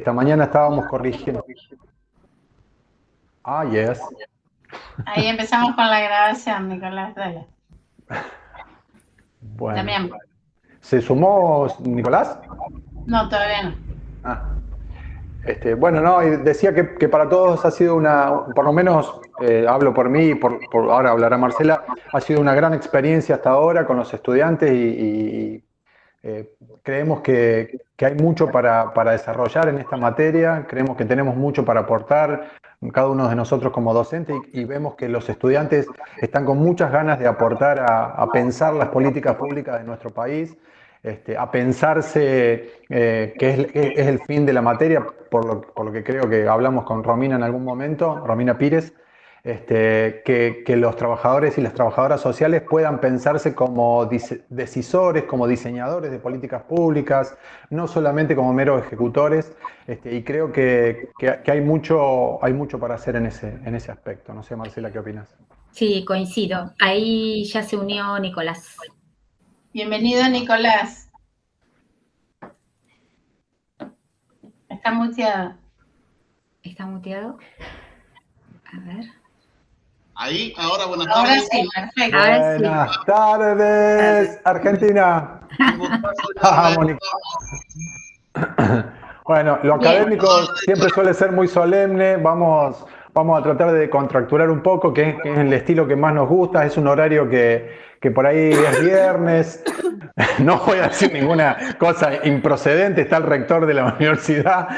Esta mañana estábamos corrigiendo. Ah, yes. Ahí empezamos con la grabación, Nicolás. Dale. Bueno. Damián. ¿Se sumó Nicolás? No, todavía no. Ah. Bueno, no, y decía que para todos ha sido por lo menos hablo por mí, ahora hablará Marcela, ha sido una gran experiencia hasta ahora con los estudiantes y creemos que hay mucho para desarrollar en esta materia, creemos que tenemos mucho para aportar, cada uno de nosotros como docente, y vemos que los estudiantes están con muchas ganas de aportar a pensar las políticas públicas de nuestro país, a pensarse que es el fin de la materia, por lo que creo que hablamos con Romina en algún momento, Romina Pires, que los trabajadores y las trabajadoras sociales puedan pensarse como decisores, como diseñadores de políticas públicas, no solamente como meros ejecutores, y creo que hay mucho para hacer en ese aspecto. No sé, Marcela, ¿qué opinas? Sí, coincido. Ahí ya se unió Nicolás. Bienvenido, Nicolás. Está muteado. ¿Está muteado? A ver. Ahí, ahora buenas tardes. Sí, perfecto. Buenas tardes, Argentina. Bueno, lo académico siempre suele ser muy solemne, vamos a tratar de contracturar un poco, que es el estilo que más nos gusta, es un horario que por ahí es viernes, no voy a decir ninguna cosa improcedente, está el rector de la universidad,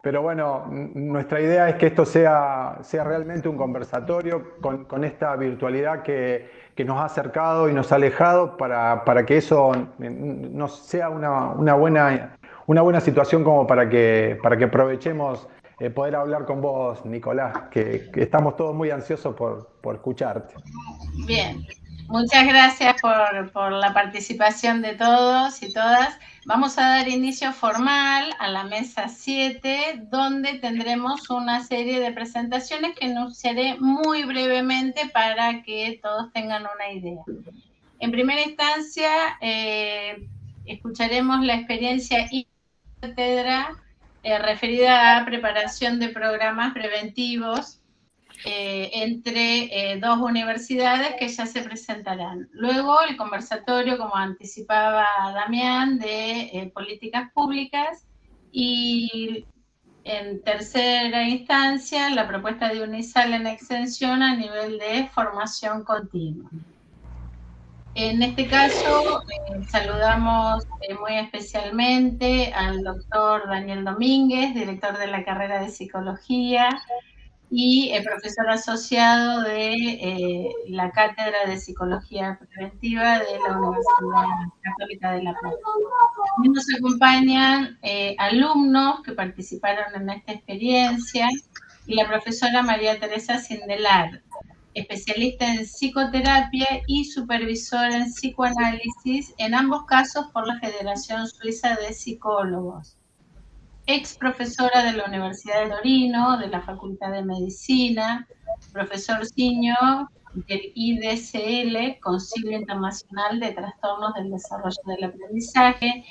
pero bueno, nuestra idea es que esto sea realmente un conversatorio con esta virtualidad que nos ha acercado y nos ha alejado para que eso no sea una buena situación como para que aprovechemos poder hablar con vos, Nicolás, que estamos todos muy ansiosos por escucharte. Bien, muchas gracias por la participación de todos y todas. Vamos a dar inicio formal a la mesa 7, donde tendremos una serie de presentaciones que anunciaré muy brevemente para que todos tengan una idea. En primera instancia, escucharemos la experiencia y cátedra referida a preparación de programas preventivos entre dos universidades que ya se presentarán. Luego el conversatorio, como anticipaba Damián, de políticas públicas, y en tercera instancia la propuesta de Unisal en extensión a nivel de formación continua. En este caso, saludamos muy especialmente al doctor Daniel Domínguez, director de la carrera de Psicología y profesor asociado de la Cátedra de Psicología Preventiva de la Universidad Católica de La Plata. También nos acompañan alumnos que participaron en esta experiencia y la profesora María Teresa Sindelar, especialista en psicoterapia y supervisora en psicoanálisis, en ambos casos por la Federación Suiza de Psicólogos. Ex profesora de la Universidad de Torino, de la Facultad de Medicina, profesor senior del IDCL, Concilio Internacional de Trastornos del Desarrollo del Aprendizaje,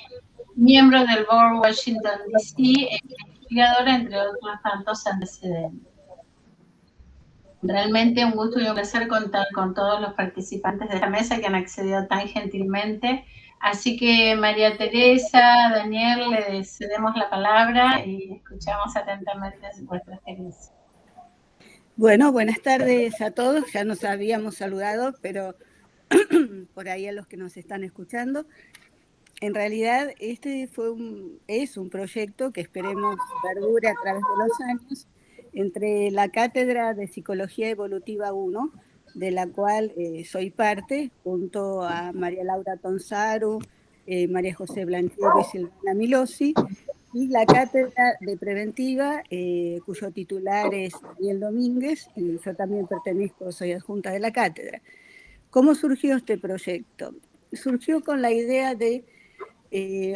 miembro del Board Washington DC, e investigadora, entre otros tantos antecedentes. Realmente un gusto y un placer contar con todos los participantes de esta mesa que han accedido tan gentilmente. Así que María Teresa, Daniel, le cedemos la palabra y escuchamos atentamente vuestra experiencia. Bueno, buenas tardes a todos. Ya nos habíamos saludado, pero por ahí a los que nos están escuchando. En realidad, este es un proyecto que esperemos perdure a través de los años entre la Cátedra de Psicología Evolutiva 1, de la cual soy parte, junto a María Laura Tonzaru, María José Blanchero y Silvana Milosi, y la Cátedra de Preventiva, cuyo titular es Daniel Domínguez, y yo también pertenezco, soy adjunta de la cátedra. ¿Cómo surgió este proyecto? Surgió con la idea de,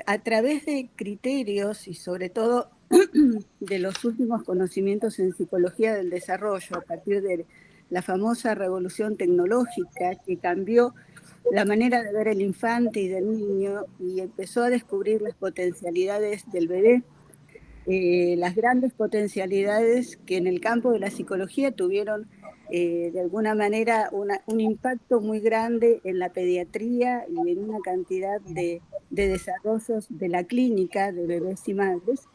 a través de criterios y sobre todo de los últimos conocimientos en psicología del desarrollo, a partir de la famosa revolución tecnológica que cambió la manera de ver el infante y del niño y empezó a descubrir las potencialidades del bebé, las grandes potencialidades que en el campo de la psicología tuvieron de alguna manera un impacto muy grande en la pediatría y en una cantidad de desarrollos de la clínica de bebés y madres.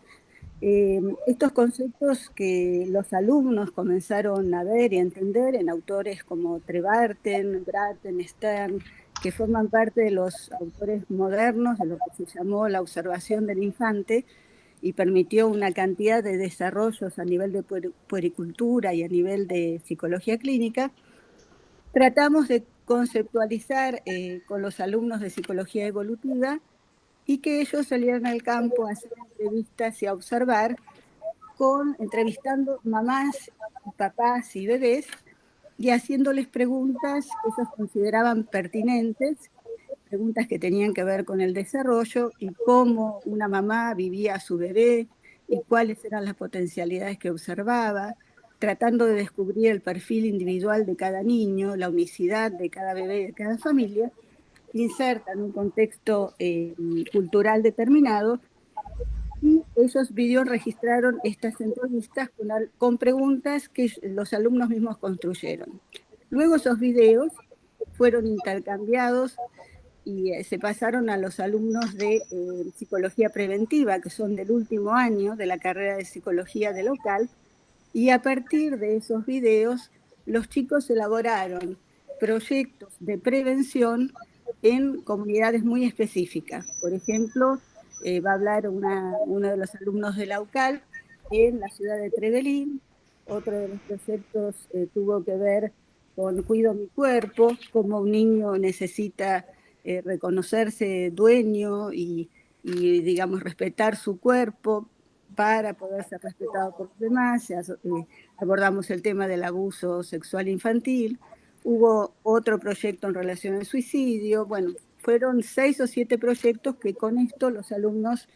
Estos conceptos que los alumnos comenzaron a ver y a entender en autores como Trevarten, Braten, Stern, que forman parte de los autores modernos de lo que se llamó la observación del infante, y permitió una cantidad de desarrollos a nivel de puericultura y a nivel de psicología clínica, tratamos de conceptualizar con los alumnos de psicología evolutiva y que ellos salieran al campo a hacer entrevistas y a observar, entrevistando mamás, papás y bebés y haciéndoles preguntas que ellos consideraban pertinentes, preguntas que tenían que ver con el desarrollo y cómo una mamá vivía a su bebé y cuáles eran las potencialidades que observaba, tratando de descubrir el perfil individual de cada niño, la unicidad de cada bebé y de cada familia, inserta en un contexto cultural determinado, y ellos registraron estas entrevistas con preguntas que los alumnos mismos construyeron. Luego esos videos fueron intercambiados y se pasaron a los alumnos de psicología preventiva, que son del último año de la carrera de psicología de local, y a partir de esos videos los chicos elaboraron proyectos de prevención en comunidades muy específicas. Por ejemplo, va a hablar uno de los alumnos de la UCAL en la ciudad de Trevelin. Otro de los proyectos tuvo que ver con Cuido mi cuerpo, cómo un niño necesita reconocerse dueño y, digamos, respetar su cuerpo para poder ser respetado por los demás. Abordamos el tema del abuso sexual infantil. Hubo otro proyecto en relación al suicidio. Bueno, fueron 6 o 7 proyectos que con esto los alumnos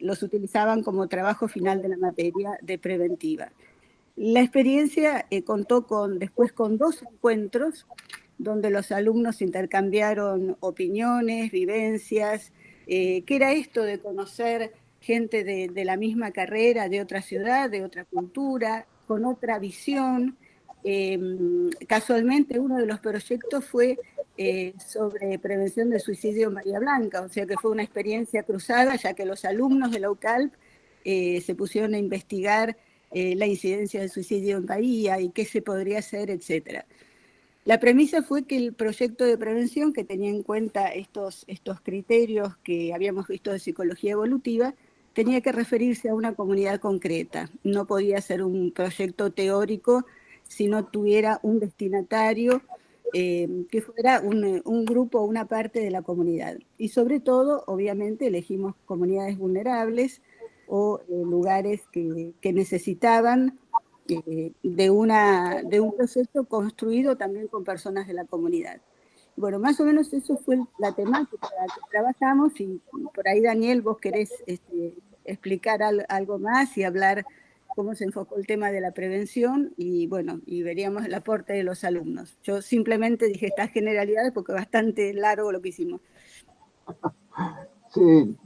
los utilizaban como trabajo final de la materia de preventiva. La experiencia contó después con 2 encuentros donde los alumnos intercambiaron opiniones, vivencias. ¿Qué era esto de conocer gente de la misma carrera, de otra ciudad, de otra cultura, con otra visión? Casualmente uno de los proyectos fue sobre prevención del suicidio en Bahía Blanca, o sea que fue una experiencia cruzada, ya que los alumnos de la UCALP se pusieron a investigar la incidencia del suicidio en Bahía y qué se podría hacer, etc. La premisa fue que el proyecto de prevención, que tenía en cuenta estos criterios que habíamos visto de psicología evolutiva, tenía que referirse a una comunidad concreta. No podía ser un proyecto teórico si no tuviera un destinatario que fuera un grupo o una parte de la comunidad. Y sobre todo, obviamente, elegimos comunidades vulnerables o lugares que necesitaban de un proceso construido también con personas de la comunidad. Bueno, más o menos eso fue la temática que trabajamos, y por ahí, Daniel, vos querés explicar algo más y hablar cómo se enfocó el tema de la prevención, y bueno, y veríamos el aporte de los alumnos. Yo simplemente dije estas generalidades porque es bastante largo lo que hicimos. Sí,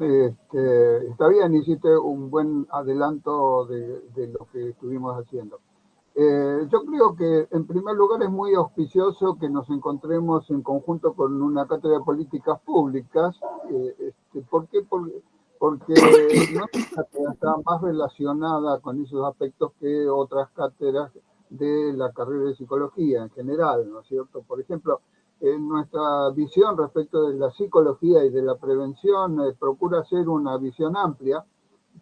está bien, hiciste un buen adelanto de lo que estuvimos haciendo. Yo creo que, en primer lugar, es muy auspicioso que nos encontremos en conjunto con una cátedra de políticas públicas. ¿Por qué? Porque nuestra cátedra está más relacionada con esos aspectos que otras cátedras de la carrera de psicología en general, ¿no es cierto? Por ejemplo, nuestra visión respecto de la psicología y de la prevención procura ser una visión amplia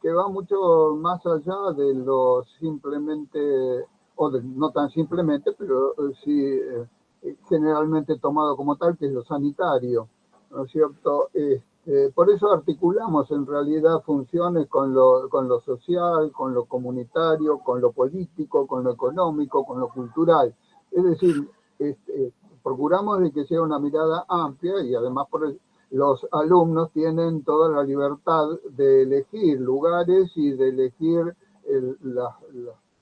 que va mucho más allá de lo simplemente, no tan simplemente, pero sí generalmente tomado como tal, que es lo sanitario, ¿no es cierto? Por eso articulamos en realidad funciones con lo social, con lo comunitario, con lo político, con lo económico, con lo cultural. Es decir, procuramos de que sea una mirada amplia, y además los alumnos tienen toda la libertad de elegir lugares y de elegir las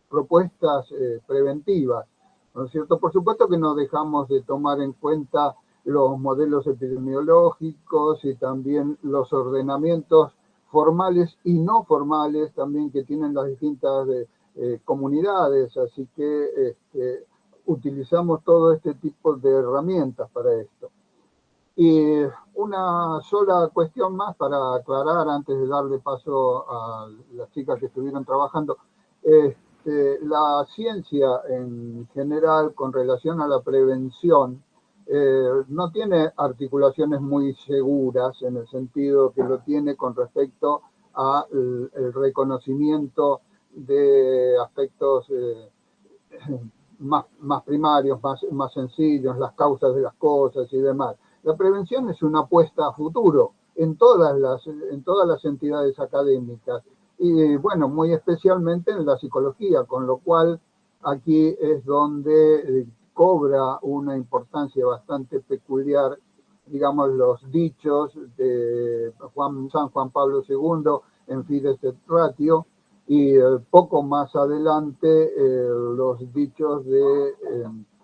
propuestas preventivas, ¿no es cierto? Por supuesto que no dejamos de tomar en cuenta los modelos epidemiológicos y también los ordenamientos formales y no formales también que tienen las distintas comunidades, así que utilizamos todo este tipo de herramientas para esto. Y una sola cuestión más para aclarar antes de darle paso a las chicas que estuvieron trabajando. La ciencia en general con relación a la prevención no tiene articulaciones muy seguras en el sentido que lo tiene con respecto al reconocimiento de aspectos más primarios, más sencillos, las causas de las cosas y demás. La prevención es una apuesta a futuro en todas las entidades académicas y, bueno, muy especialmente en la psicología, con lo cual aquí es donde cobra una importancia bastante peculiar, digamos, los dichos de San Juan Pablo II en Fides et Ratio, y poco más adelante los dichos de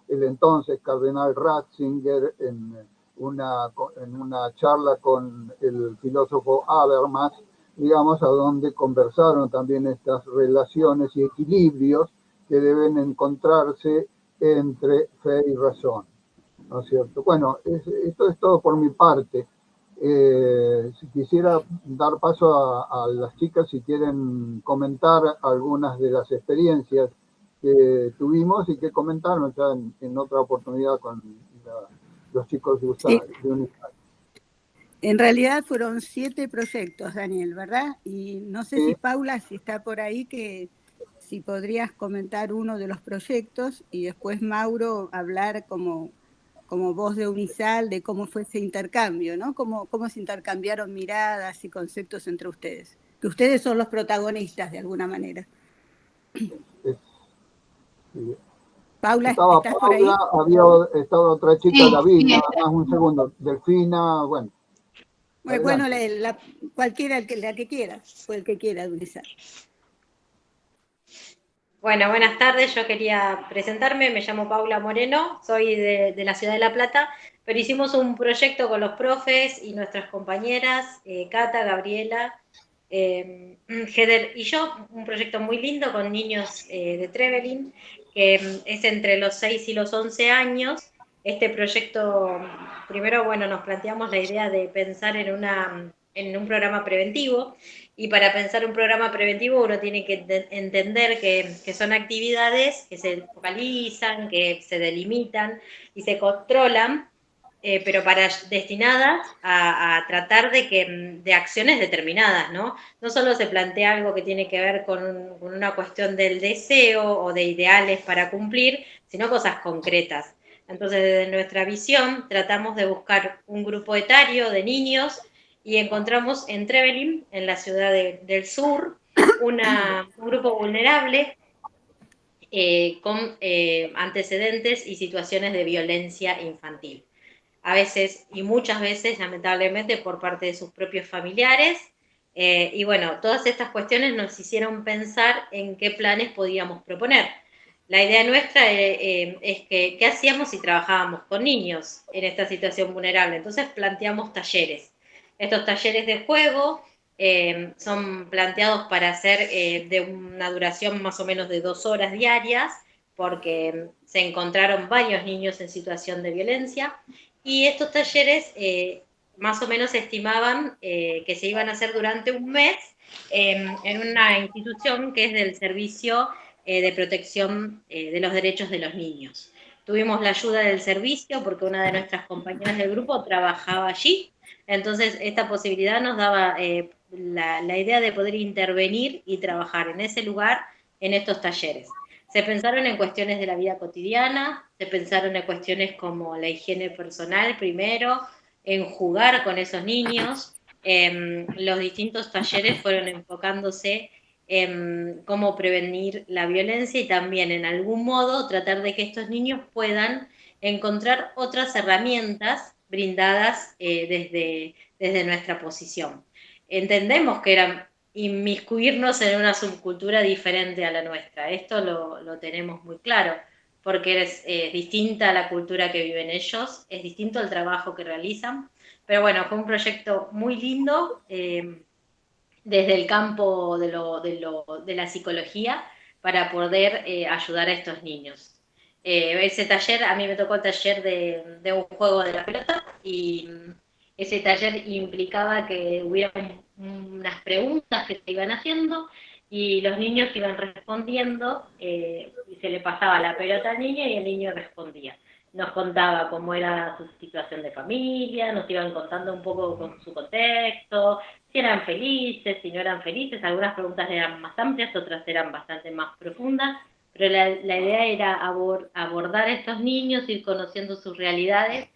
el entonces cardenal Ratzinger en una charla con el filósofo Habermas, digamos, a donde conversaron también estas relaciones y equilibrios que deben encontrarse entre fe y razón, ¿no es cierto? Bueno, esto es todo por mi parte. Si quisiera dar paso a las chicas si quieren comentar algunas de las experiencias que tuvimos y que comentaron ya en otra oportunidad con los chicos de UNISAL. En realidad fueron 7 proyectos, Daniel, ¿verdad? Y no sé si Paula, si está por ahí, que si podrías comentar uno de los proyectos y después Mauro hablar como voz de UNISAL de cómo fue ese intercambio, ¿no? Cómo se intercambiaron miradas y conceptos entre ustedes. Que ustedes son los protagonistas de alguna manera. Paula, ¿estás por ahí? Había estado otra chica, David, nada más un segundo. Delfina, bueno. Bueno, cualquiera, la que quiera, o el que quiera, UNISAL. Bueno, buenas tardes, yo quería presentarme, me llamo Paula Moreno, soy de la ciudad de La Plata, pero hicimos un proyecto con los profes y nuestras compañeras, Cata, Gabriela, Heather y yo, un proyecto muy lindo con niños de Trevelin, que es entre los 6 y los 11 años. Este proyecto, primero, bueno, nos planteamos la idea de pensar en un programa preventivo, y para pensar un programa preventivo uno tiene que entender que son actividades que se focalizan, que se delimitan y se controlan, pero destinadas a tratar de acciones determinadas, ¿no? No solo se plantea algo que tiene que ver con una cuestión del deseo o de ideales para cumplir, sino cosas concretas. Entonces, desde nuestra visión, tratamos de buscar un grupo etario de niños y encontramos en Trevelin, en la ciudad del sur, un grupo vulnerable con antecedentes y situaciones de violencia infantil. A veces, y muchas veces, lamentablemente, por parte de sus propios familiares. Y bueno, todas estas cuestiones nos hicieron pensar en qué planes podíamos proponer. La idea nuestra es que qué hacíamos si trabajábamos con niños en esta situación vulnerable. Entonces planteamos talleres. Estos talleres de juego son planteados para hacer de una duración más o menos de 2 horas diarias, porque se encontraron varios niños en situación de violencia, y estos talleres más o menos estimaban que se iban a hacer durante un mes en una institución que es del Servicio de Protección de los Derechos de los Niños. Tuvimos la ayuda del servicio porque una de nuestras compañeras del grupo trabajaba allí, entonces esta posibilidad nos daba la idea de poder intervenir y trabajar en ese lugar, en estos talleres. Se pensaron en cuestiones de la vida cotidiana, se pensaron en cuestiones como la higiene personal primero, en jugar con esos niños. Los distintos talleres fueron enfocándose en cómo prevenir la violencia y también en algún modo tratar de que estos niños puedan encontrar otras herramientas brindadas desde nuestra posición. Entendemos que era inmiscuirnos en una subcultura diferente a la nuestra, esto lo tenemos muy claro, porque es distinta la cultura que viven ellos, es distinto el trabajo que realizan, pero bueno, fue un proyecto muy lindo, desde el campo de la psicología para poder ayudar a estos niños. Ese taller, a mí me tocó el taller de un juego de la pelota, y ese taller implicaba que hubiera unas preguntas que se iban haciendo y los niños iban respondiendo, y se le pasaba la pelota al niño y el niño respondía. Nos contaba cómo era su situación de familia, nos iban contando un poco con su contexto, si eran felices, si no eran felices. Algunas preguntas eran más amplias, otras eran bastante más profundas, pero la idea era abordar a estos niños, ir conociendo sus realidades,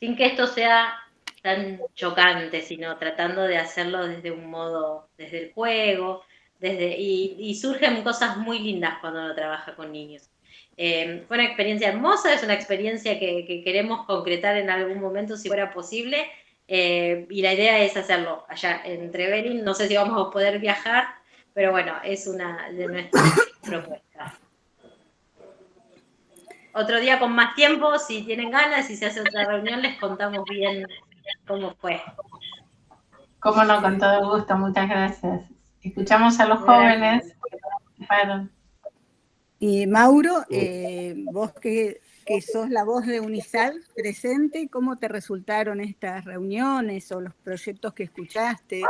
sin que esto sea tan chocante, sino tratando de hacerlo desde un modo, desde el juego, y surgen cosas muy lindas cuando uno trabaja con niños. Fue una experiencia hermosa, es una experiencia que queremos concretar en algún momento si fuera posible, y la idea es hacerlo allá en Trevelin. No sé si vamos a poder viajar, pero bueno, es una de nuestras propuestas. Otro día con más tiempo, si tienen ganas, si se hace otra reunión, les contamos bien cómo fue. Cómo no, con todo gusto, muchas gracias. Escuchamos a los jóvenes que participaron. Y Mauro, vos que sos la voz de Unisal presente, ¿cómo te resultaron estas reuniones o los proyectos que escuchaste?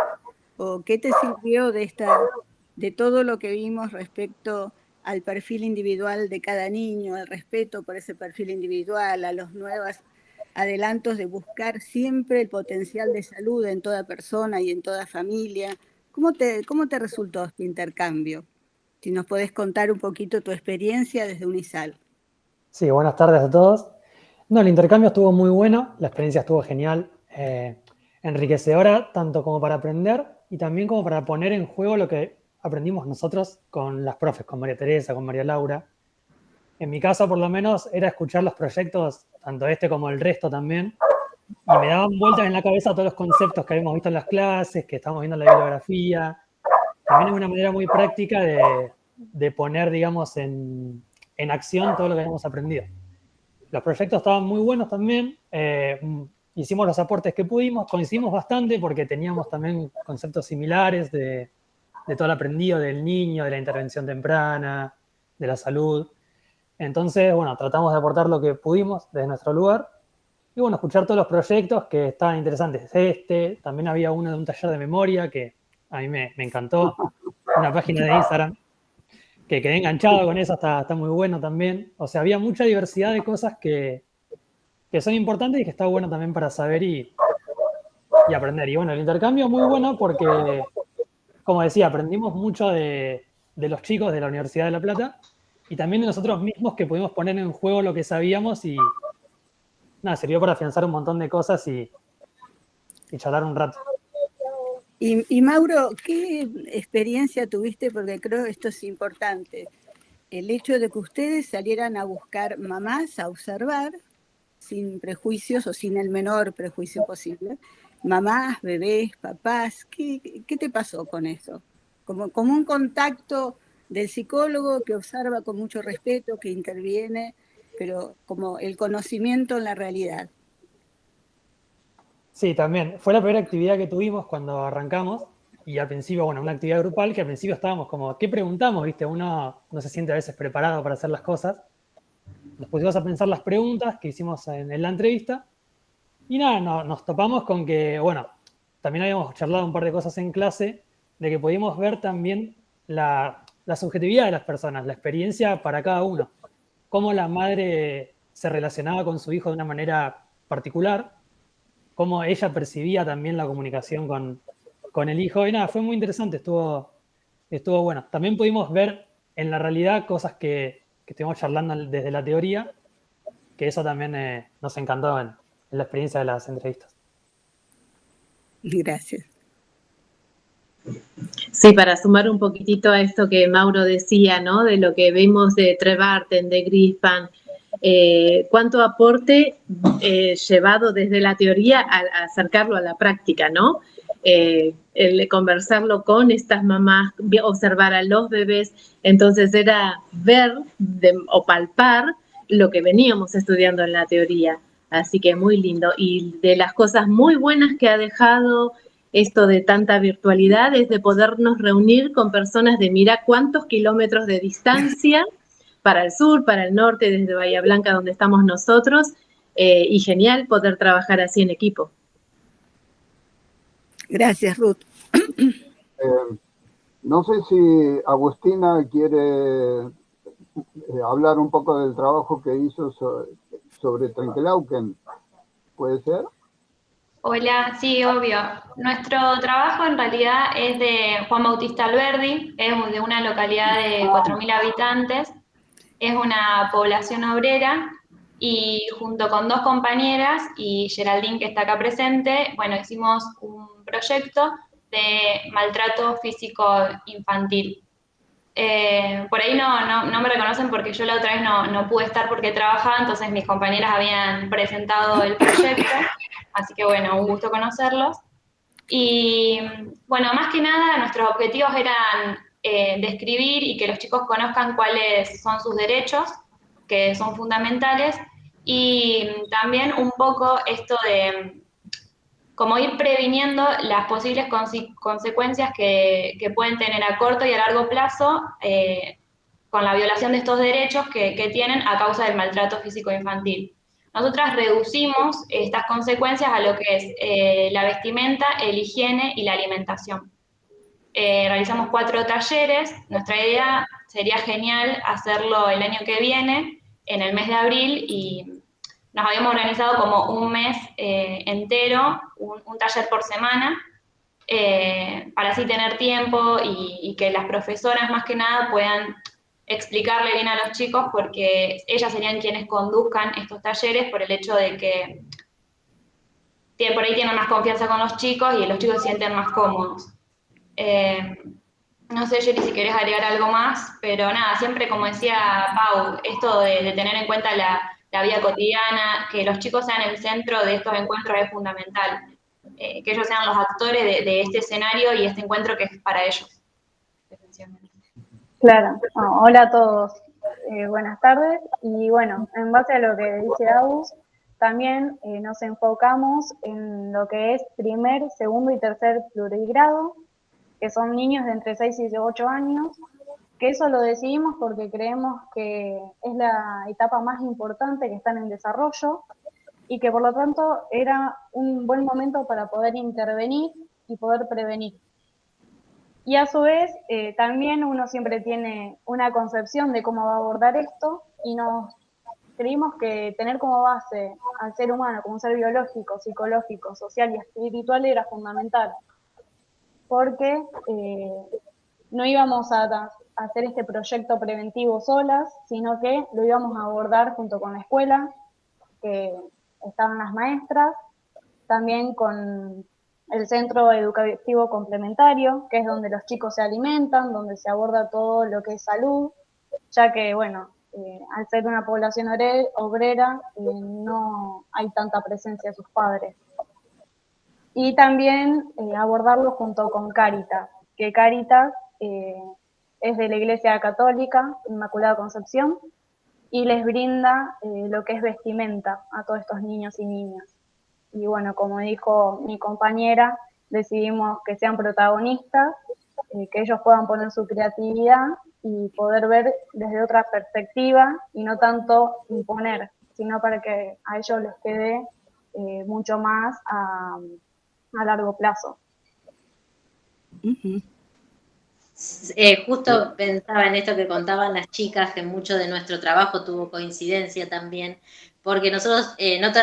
¿O qué te sirvió de todo lo que vimos respecto al perfil individual de cada niño, al respeto por ese perfil individual, a los nuevos adelantos de buscar siempre el potencial de salud en toda persona y en toda familia? ¿Cómo te resultó este intercambio? Si nos podés contar un poquito tu experiencia desde Unisal. Sí, buenas tardes a todos. No, el intercambio estuvo muy bueno, la experiencia estuvo genial, enriquecedora tanto como para aprender y también como para poner en juego lo que aprendimos nosotros con las profes, con María Teresa, con María Laura. En mi caso, por lo menos, era escuchar los proyectos, tanto este como el resto también, y me daban vueltas en la cabeza todos los conceptos que habíamos visto en las clases, que estábamos viendo en la bibliografía. También es una manera muy práctica de poner, digamos, en acción todo lo que habíamos aprendido. Los proyectos estaban muy buenos también, hicimos los aportes que pudimos, coincidimos bastante porque teníamos también conceptos similares de todo el aprendido del niño, de la intervención temprana, de la salud. Entonces, bueno, tratamos de aportar lo que pudimos desde nuestro lugar y, bueno, escuchar todos los proyectos que estaban interesantes. También había uno de un taller de memoria que a mí me encantó, una página de Instagram, que quedé enganchado con eso, está muy bueno también. O sea, había mucha diversidad de cosas que son importantes y que está bueno también para saber y aprender. Y bueno, el intercambio es muy bueno porque, como decía, aprendimos mucho de los chicos de la Universidad de La Plata y también de nosotros mismos, que pudimos poner en juego lo que sabíamos y nada, sirvió para afianzar un montón de cosas y charlar un rato. Y Mauro, ¿qué experiencia tuviste? Porque creo que esto es importante. El hecho de que ustedes salieran a buscar mamás, a observar, sin prejuicios o sin el menor prejuicio posible, mamás, bebés, papás, ¿qué te pasó con eso? Como un contacto del psicólogo que observa con mucho respeto, que interviene, pero como el conocimiento en la realidad. Sí, también. Fue la primera actividad que tuvimos cuando arrancamos y al principio, bueno, una actividad grupal que al principio estábamos como, ¿qué preguntamos? ¿Viste? Uno no se siente a veces preparado para hacer las cosas. Nos pusimos a pensar las preguntas que hicimos en la entrevista y nada, nos topamos con que, bueno, también habíamos charlado un par de cosas en clase, de que podíamos ver también la subjetividad de las personas, la experiencia para cada uno. Cómo la madre se relacionaba con su hijo de una manera particular, cómo ella percibía también la comunicación con el hijo. Y nada, fue muy interesante, estuvo bueno. También pudimos ver en la realidad cosas que estuvimos charlando desde la teoría, que eso también nos encantó en la experiencia de las entrevistas. Gracias. Sí, para sumar un poquitito a esto que Mauro decía, ¿no? De lo que vimos de Trevarten, de Grispan, cuánto aporte llevado desde la teoría a acercarlo a la práctica, ¿no? El conversarlo con estas mamás, observar a los bebés, entonces era ver o palpar lo que veníamos estudiando en la teoría, así que muy lindo. Y de las cosas muy buenas que ha dejado esto de tanta virtualidad, es de podernos reunir con personas de mira cuántos kilómetros de distancia para el sur, para el norte, desde Bahía Blanca, donde estamos nosotros, y genial poder trabajar así en equipo. Gracias, Ruth. No sé si Agustina quiere hablar un poco del trabajo que hizo sobre Trenkelauken. ¿Puede ser? Hola, sí, obvio. Nuestro trabajo en realidad es de Juan Bautista Alberdi, es de una localidad de 4.000 habitantes, es una población obrera y junto con 2 compañeras y Geraldine que está acá presente, bueno, hicimos un proyecto de maltrato físico infantil. Por ahí no me reconocen porque yo la otra vez no pude estar porque trabajaba, entonces mis compañeras habían presentado el proyecto, así que bueno, un gusto conocerlos. Y bueno, más que nada nuestros objetivos eran describir y que los chicos conozcan cuáles son sus derechos, que son fundamentales, y también un poco esto de como ir previniendo las posibles consecuencias que pueden tener a corto y a largo plazo con la violación de estos derechos que tienen a causa del maltrato físico infantil. Nosotras reducimos estas consecuencias a lo que es la vestimenta, el higiene y la alimentación. Realizamos 4 talleres, nuestra idea sería genial hacerlo el año que viene, en el mes de abril, y nos habíamos organizado como un mes entero, un taller por semana, para así tener tiempo y que las profesoras más que nada puedan explicarle bien a los chicos, porque ellas serían quienes conduzcan estos talleres por el hecho de que por ahí tienen más confianza con los chicos y los chicos se sienten más cómodos. No sé, Jerry, si querés agregar algo más, pero nada, siempre como decía Pau, esto de tener en cuenta la vida cotidiana, que los chicos sean el centro de estos encuentros es fundamental, que ellos sean los actores de este escenario y este encuentro que es para ellos. Claro. Hola a todos, buenas tardes, y bueno, en base a lo que dice Agus, también nos enfocamos en lo que es primer, segundo y tercer plurigrado, que son niños de entre 6 y 8 años, que eso lo decidimos porque creemos que es la etapa más importante que están en desarrollo y que por lo tanto era un buen momento para poder intervenir y poder prevenir. Y a su vez, también uno siempre tiene una concepción de cómo va a abordar esto y nos creímos que tener como base al ser humano como un ser biológico, psicológico, social y espiritual era fundamental, porque no íbamos a hacer este proyecto preventivo solas, sino que lo íbamos a abordar junto con la escuela, que estaban las maestras, también con el centro educativo complementario, que es donde los chicos se alimentan, donde se aborda todo lo que es salud, ya que, bueno, al ser una población obrera, no hay tanta presencia de sus padres. Y también abordarlo junto con Cáritas, que Cáritas es de la Iglesia Católica, Inmaculada Concepción, y les brinda lo que es vestimenta a todos estos niños y niñas. Y bueno, como dijo mi compañera, decidimos que sean protagonistas, que ellos puedan poner su creatividad y poder ver desde otra perspectiva y no tanto imponer, sino para que a ellos les quede mucho más a largo plazo. Justo pensaba en esto que contaban las chicas, que mucho de nuestro trabajo tuvo coincidencia también, porque nosotros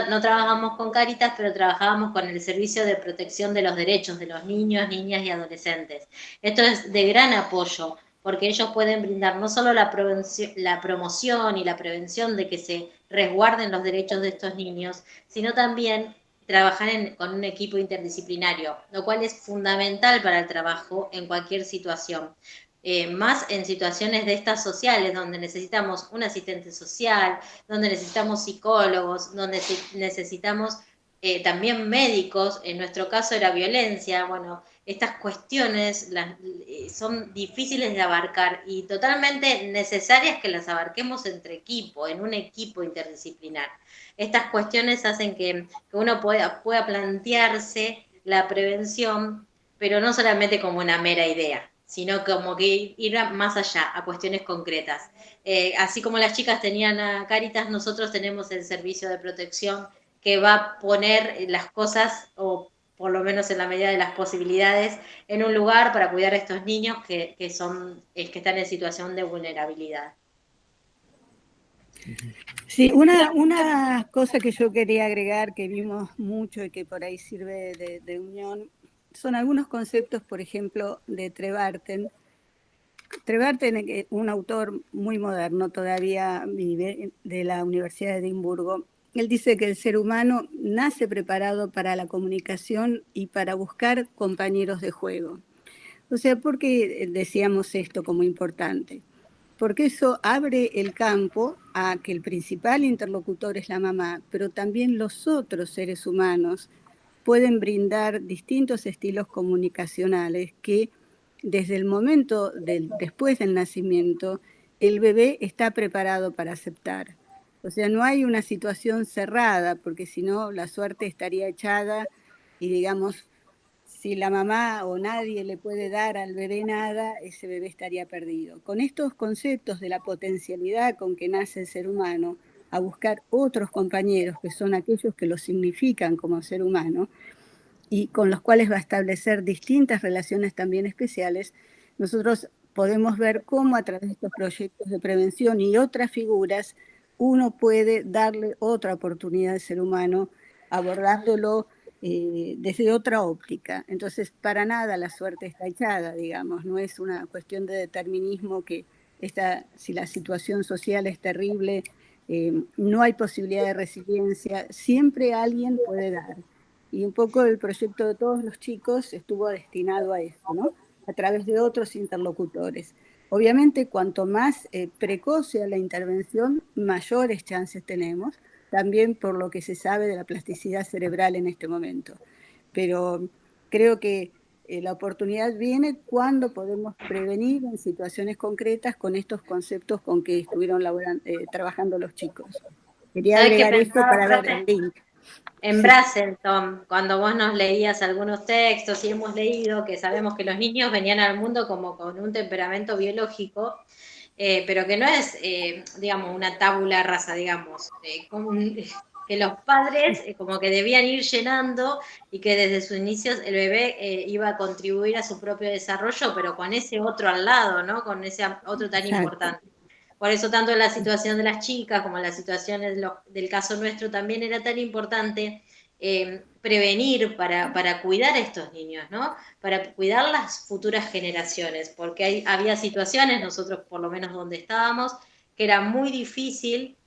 no trabajamos con Cáritas, pero trabajábamos con el Servicio de Protección de los Derechos de los Niños, Niñas y Adolescentes. Esto es de gran apoyo, porque ellos pueden brindar no solo la promoción y la prevención de que se resguarden los derechos de estos niños, sino también trabajar con un equipo interdisciplinario, lo cual es fundamental para el trabajo en cualquier situación. Más en situaciones de estas sociales, donde necesitamos un asistente social, donde necesitamos psicólogos, donde necesitamos también médicos. En nuestro caso era violencia. Bueno, estas cuestiones son difíciles de abarcar y totalmente necesarias que las abarquemos entre equipo, en un equipo interdisciplinar. Estas cuestiones hacen que uno pueda plantearse la prevención, pero no solamente como una mera idea, sino como que ir más allá, a cuestiones concretas. Así como las chicas tenían a Cáritas, nosotros tenemos el servicio de protección que va a poner las cosas, o por lo menos en la medida de las posibilidades, en un lugar para cuidar a estos niños que están en situación de vulnerabilidad. Sí, una cosa que yo quería agregar, que vimos mucho y que por ahí sirve de unión, son algunos conceptos, por ejemplo, de Trevarten. Trevarten, un autor muy moderno, todavía vive, de la Universidad de Edimburgo. Él dice que el ser humano nace preparado para la comunicación y para buscar compañeros de juego. O sea, ¿por qué decíamos esto como importante? Porque eso abre el campo a que el principal interlocutor es la mamá, pero también los otros seres humanos pueden brindar distintos estilos comunicacionales que desde el momento después del nacimiento, el bebé está preparado para aceptar. O sea, no hay una situación cerrada, porque si no, la suerte estaría echada y, digamos, si la mamá o nadie le puede dar al bebé nada, ese bebé estaría perdido. Con estos conceptos de la potencialidad con que nace el ser humano, a buscar otros compañeros que son aquellos que lo significan como ser humano y con los cuales va a establecer distintas relaciones también especiales, nosotros podemos ver cómo a través de estos proyectos de prevención y otras figuras uno puede darle otra oportunidad al ser humano, abordándolo desde otra óptica. Entonces, para nada la suerte está echada, digamos, no es una cuestión de determinismo que si la situación social es terrible, no hay posibilidad de resiliencia, siempre alguien puede dar. Y un poco el proyecto de todos los chicos estuvo destinado a eso, ¿no? A través de otros interlocutores. Obviamente, cuanto más precoz sea la intervención, mayores chances tenemos, también por lo que se sabe de la plasticidad cerebral en este momento. Pero creo que la oportunidad viene cuando podemos prevenir en situaciones concretas con estos conceptos con que estuvieron trabajando los chicos. Quería agregar esto para dar el link. En Braselton, cuando vos nos leías algunos textos y hemos leído que sabemos que los niños venían al mundo como con un temperamento biológico, pero que no es, digamos, una tabula rasa, digamos, que los padres como que debían ir llenando y que desde sus inicios el bebé iba a contribuir a su propio desarrollo, pero con ese otro al lado, ¿no? Con ese otro tan importante. Por eso tanto la situación de las chicas como la situación del caso nuestro también era tan importante prevenir para cuidar a estos niños, ¿no? Para cuidar las futuras generaciones, porque había situaciones, nosotros por lo menos donde estábamos, que era muy difícil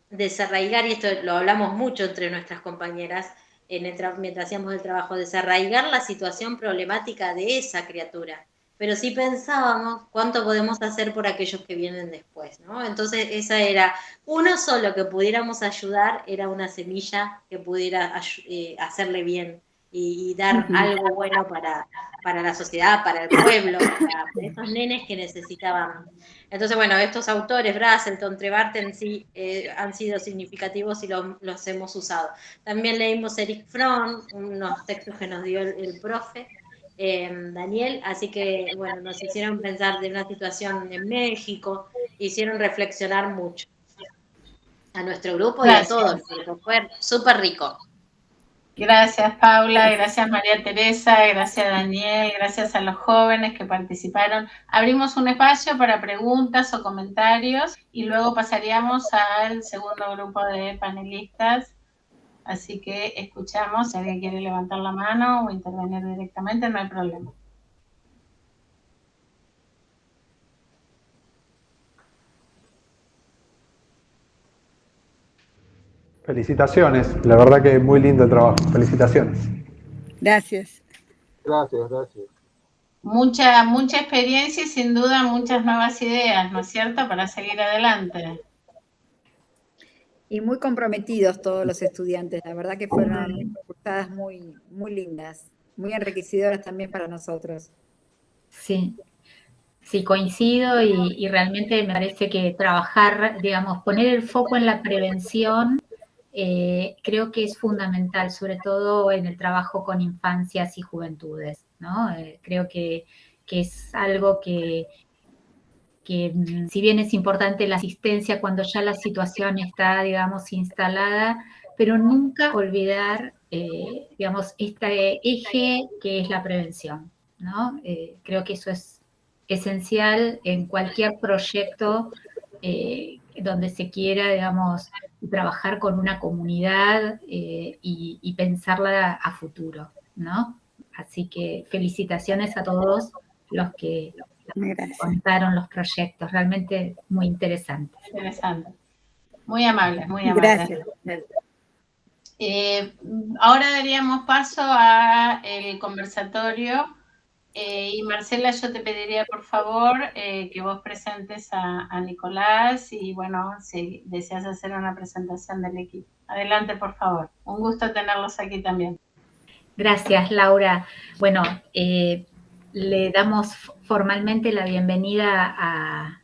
desarraigar, y esto lo hablamos mucho entre nuestras compañeras mientras hacíamos el trabajo, desarraigar la situación problemática de esa criatura. Pero sí pensábamos cuánto podemos hacer por aquellos que vienen después, ¿no? Entonces esa era, uno solo que pudiéramos ayudar, era una semilla que pudiera hacerle bien y dar algo bueno para la sociedad, para el pueblo, para estos nenes que necesitaban. Entonces, bueno, estos autores, Braselton, Trevarten, sí han sido significativos y los hemos usado. También leímos Erich Fromm, unos textos que nos dio el profe, Daniel, así que bueno, nos hicieron pensar de una situación en México, hicieron reflexionar mucho a nuestro grupo. Gracias. Y a todos, fue súper rico. Gracias Paula, gracias María Teresa, gracias Daniel, gracias a los jóvenes que participaron. Abrimos un espacio para preguntas o comentarios y luego pasaríamos al segundo grupo de panelistas. Así que escuchamos, si alguien quiere levantar la mano o intervenir directamente, no hay problema. Felicitaciones, la verdad que muy lindo el trabajo. Felicitaciones. Gracias. Gracias. Mucha experiencia y sin duda muchas nuevas ideas, ¿no es cierto?, para seguir adelante. Y muy comprometidos todos los estudiantes, la verdad que fueron cursadas muy, muy lindas, muy enriquecedoras también para nosotros. Sí, sí, coincido y realmente me parece que trabajar, digamos, poner el foco en la prevención creo que es fundamental, sobre todo en el trabajo con infancias y juventudes, ¿no? Creo que es algo que si bien es importante la asistencia cuando ya la situación está, digamos, instalada, pero nunca olvidar, digamos, este eje que es la prevención, ¿no? Creo que eso es esencial en cualquier proyecto donde se quiera, digamos, trabajar con una comunidad y pensarla a futuro, ¿no? Así que felicitaciones a todos los que contaron los proyectos, realmente muy interesantes. Interesante. Muy amables, muy amables. Gracias. Ahora daríamos paso al conversatorio. Y Marcela, yo te pediría por favor que vos presentes a Nicolás y bueno, si deseas hacer una presentación del equipo. Adelante, por favor. Un gusto tenerlos aquí también. Gracias, Laura. Bueno, le damos formalmente la bienvenida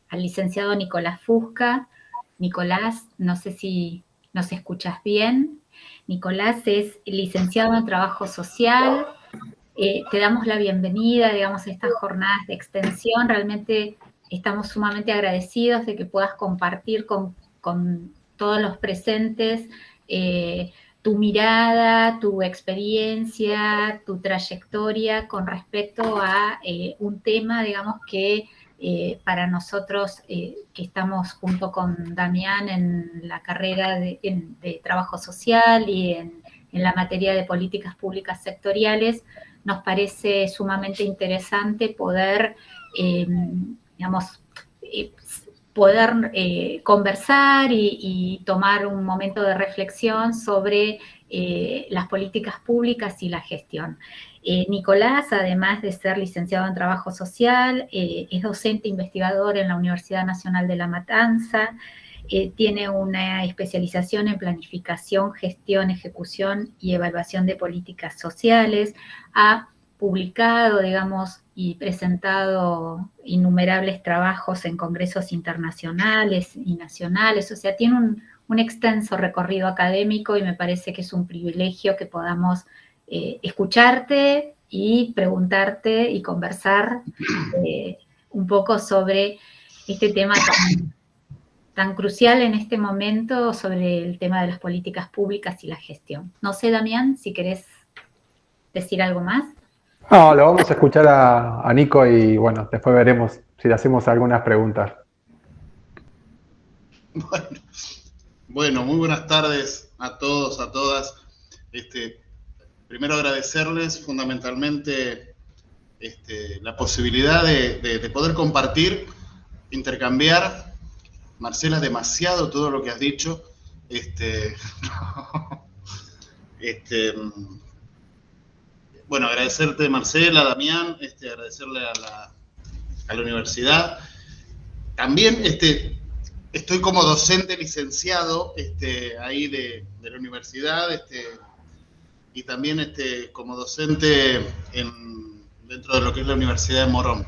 al licenciado Nicolás Fusca. Nicolás, no sé si nos escuchas bien. Nicolás es licenciado en Trabajo Social. Te damos la bienvenida, digamos, a estas jornadas de extensión. Realmente estamos sumamente agradecidos de que puedas compartir con todos los presentes tu mirada, tu experiencia, tu trayectoria con respecto a un tema, digamos, que para nosotros que estamos junto con Damián en la carrera de Trabajo Social y en la materia de políticas públicas sectoriales, nos parece sumamente interesante poder, digamos, poder conversar y tomar un momento de reflexión sobre las políticas públicas y la gestión. Nicolás, además de ser licenciado en Trabajo Social, es docente investigador en la Universidad Nacional de La Matanza, tiene una especialización en planificación, gestión, ejecución y evaluación de políticas sociales. Ha publicado, digamos, y presentado innumerables trabajos en congresos internacionales y nacionales. O sea, tiene un extenso recorrido académico y me parece que es un privilegio que podamos escucharte y preguntarte y conversar un poco sobre este tema tan crucial en este momento, sobre el tema de las políticas públicas y la gestión. No sé, Damián, si querés decir algo más. No, lo vamos a escuchar a Nico y bueno, después veremos si le hacemos algunas preguntas. Bueno, muy buenas tardes a todos, a todas. Primero agradecerles fundamentalmente la posibilidad de poder compartir, intercambiar. Marcela, es demasiado todo lo que has dicho. Bueno, agradecerte, Marcela, Damián, agradecerle a la universidad. También estoy como docente licenciado ahí de la universidad, y también como docente dentro de lo que es la Universidad de Morón.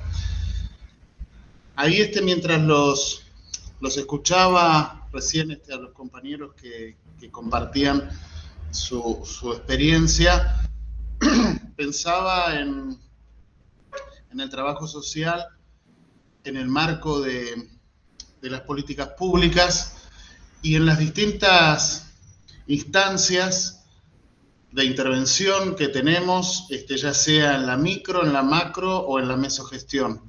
Ahí mientras los escuchaba recién a los compañeros que compartían su experiencia, pensaba en el trabajo social, en el marco de las políticas públicas y en las distintas instancias de intervención que tenemos, ya sea en la micro, en la macro o en la mesogestión.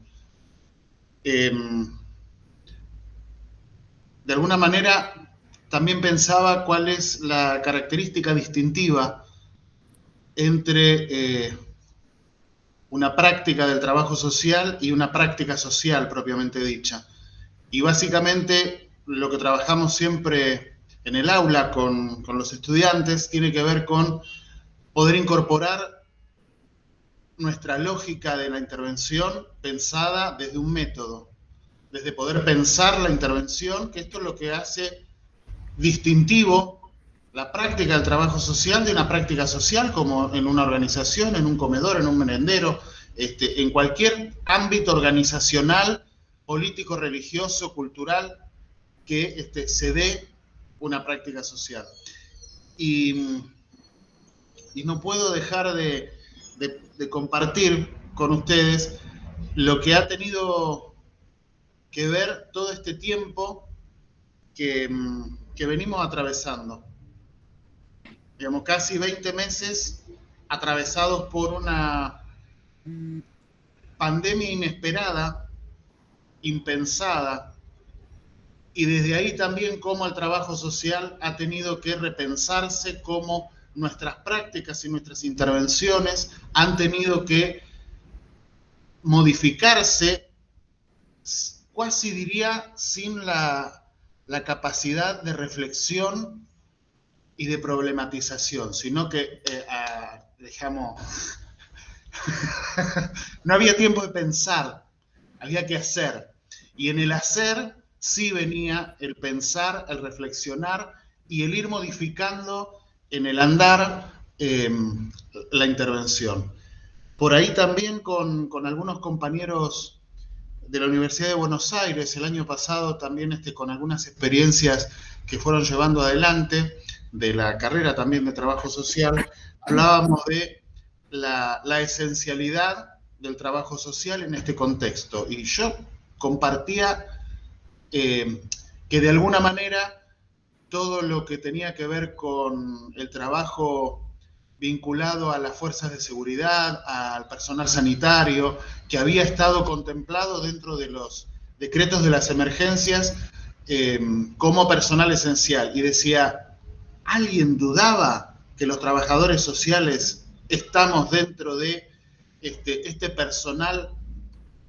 De alguna manera, también pensaba cuál es la característica distintiva entre una práctica del trabajo social y una práctica social propiamente dicha. Y básicamente lo que trabajamos siempre en el aula con los estudiantes tiene que ver con poder incorporar nuestra lógica de la intervención pensada desde un método, desde poder pensar la intervención, que esto es lo que hace distintivo la práctica del trabajo social de una práctica social, como en una organización, en un comedor, en un merendero, en cualquier ámbito organizacional, político, religioso, cultural, que se dé una práctica social. y no puedo dejar de compartir con ustedes lo que ha tenido que ver todo este tiempo que venimos atravesando. Digamos, casi 20 meses atravesados por una pandemia inesperada, impensada, y desde ahí también cómo el trabajo social ha tenido que repensarse, cómo nuestras prácticas y nuestras intervenciones han tenido que modificarse, casi diría, sin la capacidad de reflexión y de problematización, sino que, digamos, no había tiempo de pensar, había que hacer. Y en el hacer sí venía el pensar, el reflexionar y el ir modificando en el andar la intervención. Por ahí también con algunos compañeros de la Universidad de Buenos Aires, el año pasado también con algunas experiencias que fueron llevando adelante, de la carrera también de trabajo social, hablábamos de la esencialidad del trabajo social en este contexto. Y yo compartía que de alguna manera todo lo que tenía que ver con el trabajo vinculado a las fuerzas de seguridad, al personal sanitario, que había estado contemplado dentro de los decretos de las emergencias como personal esencial. Y decía, ¿alguien dudaba que los trabajadores sociales estamos dentro de este personal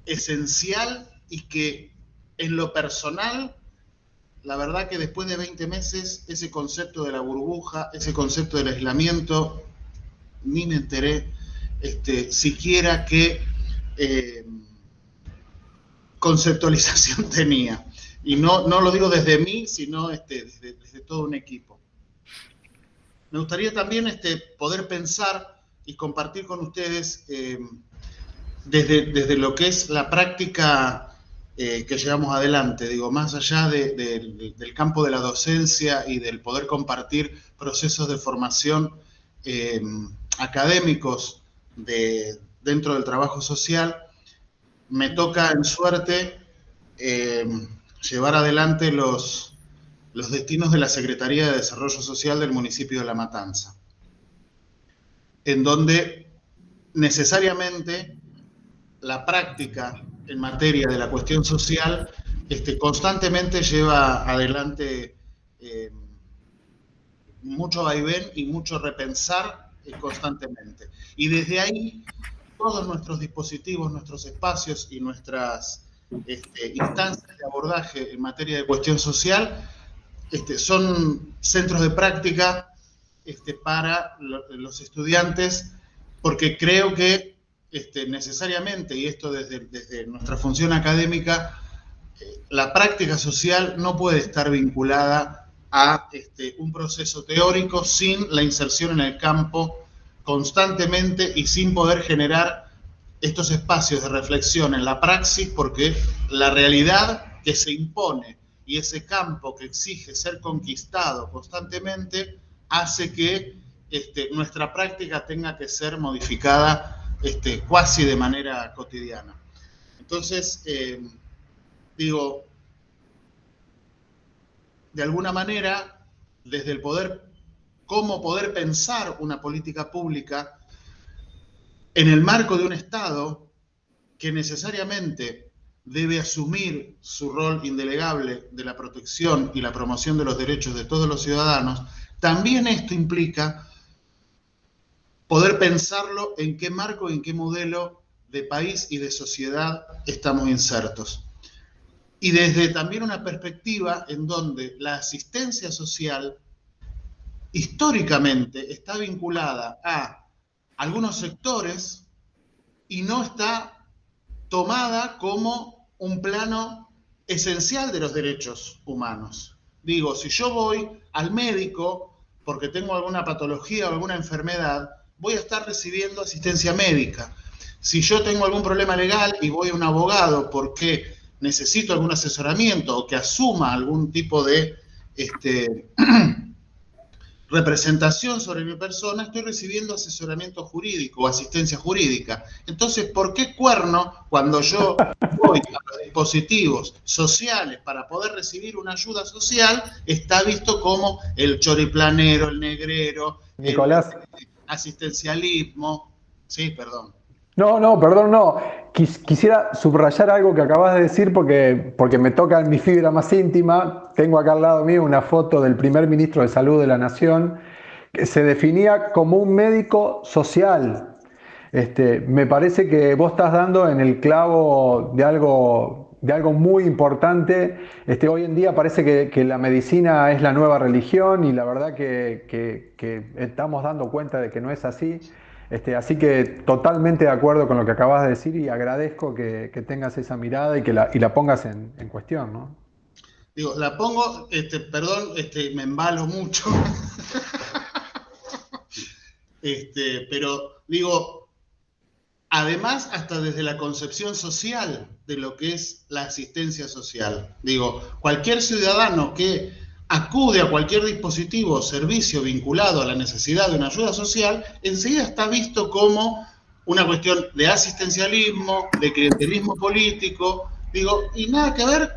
esencial y que en lo personal, la verdad que después de 20 meses, ese concepto de la burbuja, ese concepto del aislamiento, ni me enteré siquiera qué conceptualización tenía? Y no lo digo desde mí, sino desde todo un equipo. Me gustaría también poder pensar y compartir con ustedes desde lo que es la práctica que llevamos adelante, digo, más allá del campo de la docencia y del poder compartir procesos de formación académicos dentro del trabajo social, me toca en suerte llevar adelante los destinos de la Secretaría de Desarrollo Social del municipio de La Matanza, en donde necesariamente la práctica en materia de la cuestión social constantemente lleva adelante mucho vaivén y mucho repensar constantemente. Y desde ahí, todos nuestros dispositivos, nuestros espacios y nuestras instancias de abordaje en materia de cuestión social son centros de práctica para los estudiantes, porque creo que necesariamente, y esto desde nuestra función académica, la práctica social no puede estar vinculada a un proceso teórico sin la inserción en el campo constantemente y sin poder generar estos espacios de reflexión en la praxis, porque la realidad que se impone y ese campo que exige ser conquistado constantemente hace que nuestra práctica tenga que ser modificada cuasi de manera cotidiana. Entonces, digo, de alguna manera, desde el poder, cómo poder pensar una política pública en el marco de un Estado que necesariamente debe asumir su rol indelegable de la protección y la promoción de los derechos de todos los ciudadanos, también esto implica poder pensarlo en qué marco y en qué modelo de país y de sociedad estamos insertos. Y desde también una perspectiva en donde la asistencia social históricamente está vinculada a algunos sectores y no está tomada como un plano esencial de los derechos humanos. Digo, si yo voy al médico porque tengo alguna patología o alguna enfermedad, voy a estar recibiendo asistencia médica. Si yo tengo algún problema legal y voy a un abogado porque necesito algún asesoramiento o que asuma algún tipo de representación sobre mi persona, estoy recibiendo asesoramiento jurídico o asistencia jurídica. Entonces, ¿por qué cuerno cuando yo voy a los dispositivos sociales para poder recibir una ayuda social, está visto como el choriplanero, el negrero, Nicolás, el asistencialismo? Sí, perdón. No, perdón, no. Quisiera subrayar algo que acabas de decir porque me toca en mi fibra más íntima. Tengo acá al lado mío una foto del primer ministro de Salud de la Nación, que se definía como un médico social. Me parece que vos estás dando en el clavo de algo muy importante. Hoy en día parece que la medicina es la nueva religión y la verdad que estamos dando cuenta de que no es así. Así que totalmente de acuerdo con lo que acabas de decir y agradezco que tengas esa mirada y que la pongas en cuestión, ¿no? Digo, la pongo, perdón, me embalo mucho, pero digo, además hasta desde la concepción social de lo que es la asistencia social. Digo, cualquier ciudadano que acude a cualquier dispositivo o servicio vinculado a la necesidad de una ayuda social, enseguida está visto como una cuestión de asistencialismo, de clientelismo político, digo, y nada que ver,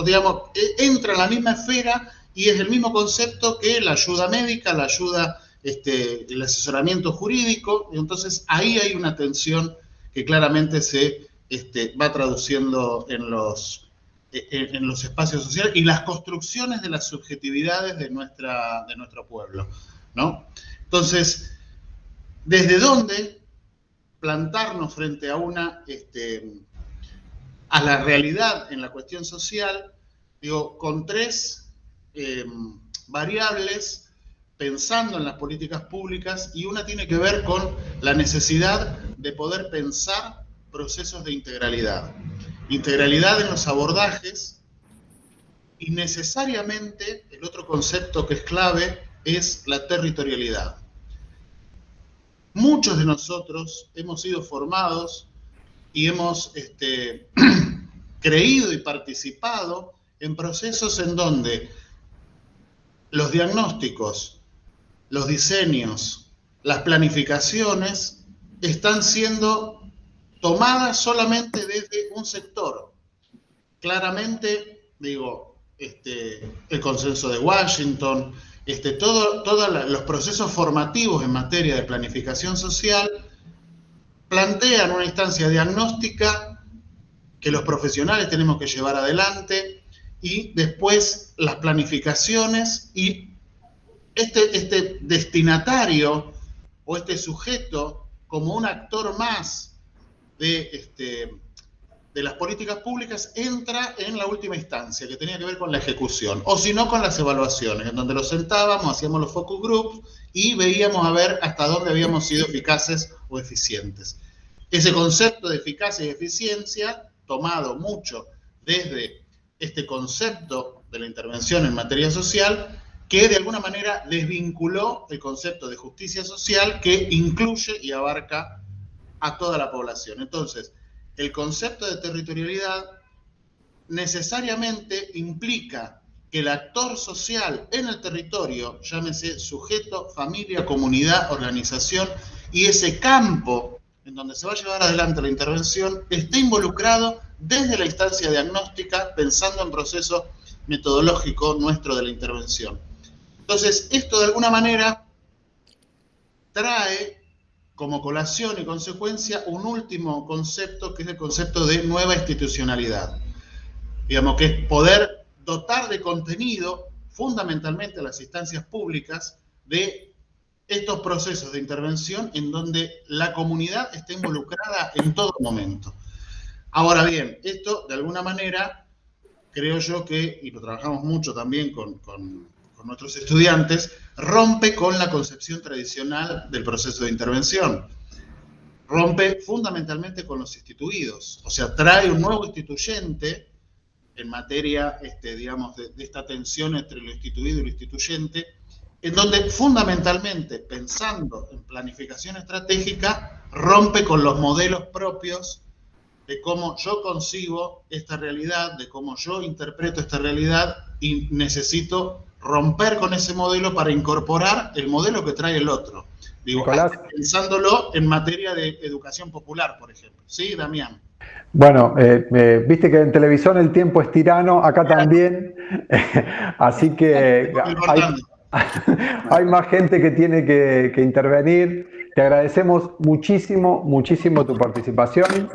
digamos, entra en la misma esfera y es el mismo concepto que la ayuda médica, la ayuda, el asesoramiento jurídico, y entonces ahí hay una tensión que claramente se va traduciendo en los espacios sociales y las construcciones de las subjetividades de nuestro pueblo, ¿no? Entonces, ¿desde dónde plantarnos frente a a la realidad en la cuestión social? Digo, con tres variables, pensando en las políticas públicas, y una tiene que ver con la necesidad de poder pensar procesos de integralidad. Integralidad en los abordajes, y necesariamente el otro concepto que es clave es la territorialidad. Muchos de nosotros hemos sido formados y hemos creído y participado en procesos en donde los diagnósticos, los diseños, las planificaciones están siendo tomadas solamente desde un sector. Claramente, digo, el consenso de Washington, todos los procesos formativos en materia de planificación social plantean una instancia diagnóstica que los profesionales tenemos que llevar adelante, y después las planificaciones, y este destinatario o este sujeto como un actor más de las políticas públicas entra en la última instancia, que tenía que ver con la ejecución, o si no con las evaluaciones, en donde los sentábamos, hacíamos los focus groups y veíamos a ver hasta dónde habíamos sido eficaces o eficientes. Ese concepto de eficacia y eficiencia, tomado mucho desde este concepto de la intervención en materia social, que de alguna manera desvinculó el concepto de justicia social, que incluye y abarca a toda la población. Entonces, el concepto de territorialidad necesariamente implica que el actor social en el territorio, llámese sujeto, familia, comunidad, organización, y ese campo en donde se va a llevar adelante la intervención, esté involucrado desde la instancia diagnóstica, pensando en proceso metodológico nuestro de la intervención. Entonces, esto de alguna manera trae como colación y consecuencia un último concepto, que es el concepto de nueva institucionalidad. Digamos, que es poder dotar de contenido, fundamentalmente a las instancias públicas, de estos procesos de intervención en donde la comunidad está involucrada en todo momento. Ahora bien, esto de alguna manera, creo yo que, y lo trabajamos mucho también con nuestros estudiantes, rompe con la concepción tradicional del proceso de intervención. Rompe fundamentalmente con los instituidos, o sea, trae un nuevo instituyente en materia, digamos, de esta tensión entre lo instituido y lo instituyente, en donde fundamentalmente, pensando en planificación estratégica, rompe con los modelos propios de cómo yo concibo esta realidad, de cómo yo interpreto esta realidad y necesito romper con ese modelo para incorporar el modelo que trae el otro. Digo, pensándolo en materia de educación popular, por ejemplo. ¿Sí, Damián? Bueno, viste que en televisión el tiempo es tirano, acá también, así que hay más gente que tiene que intervenir. Te agradecemos muchísimo, muchísimo tu participación.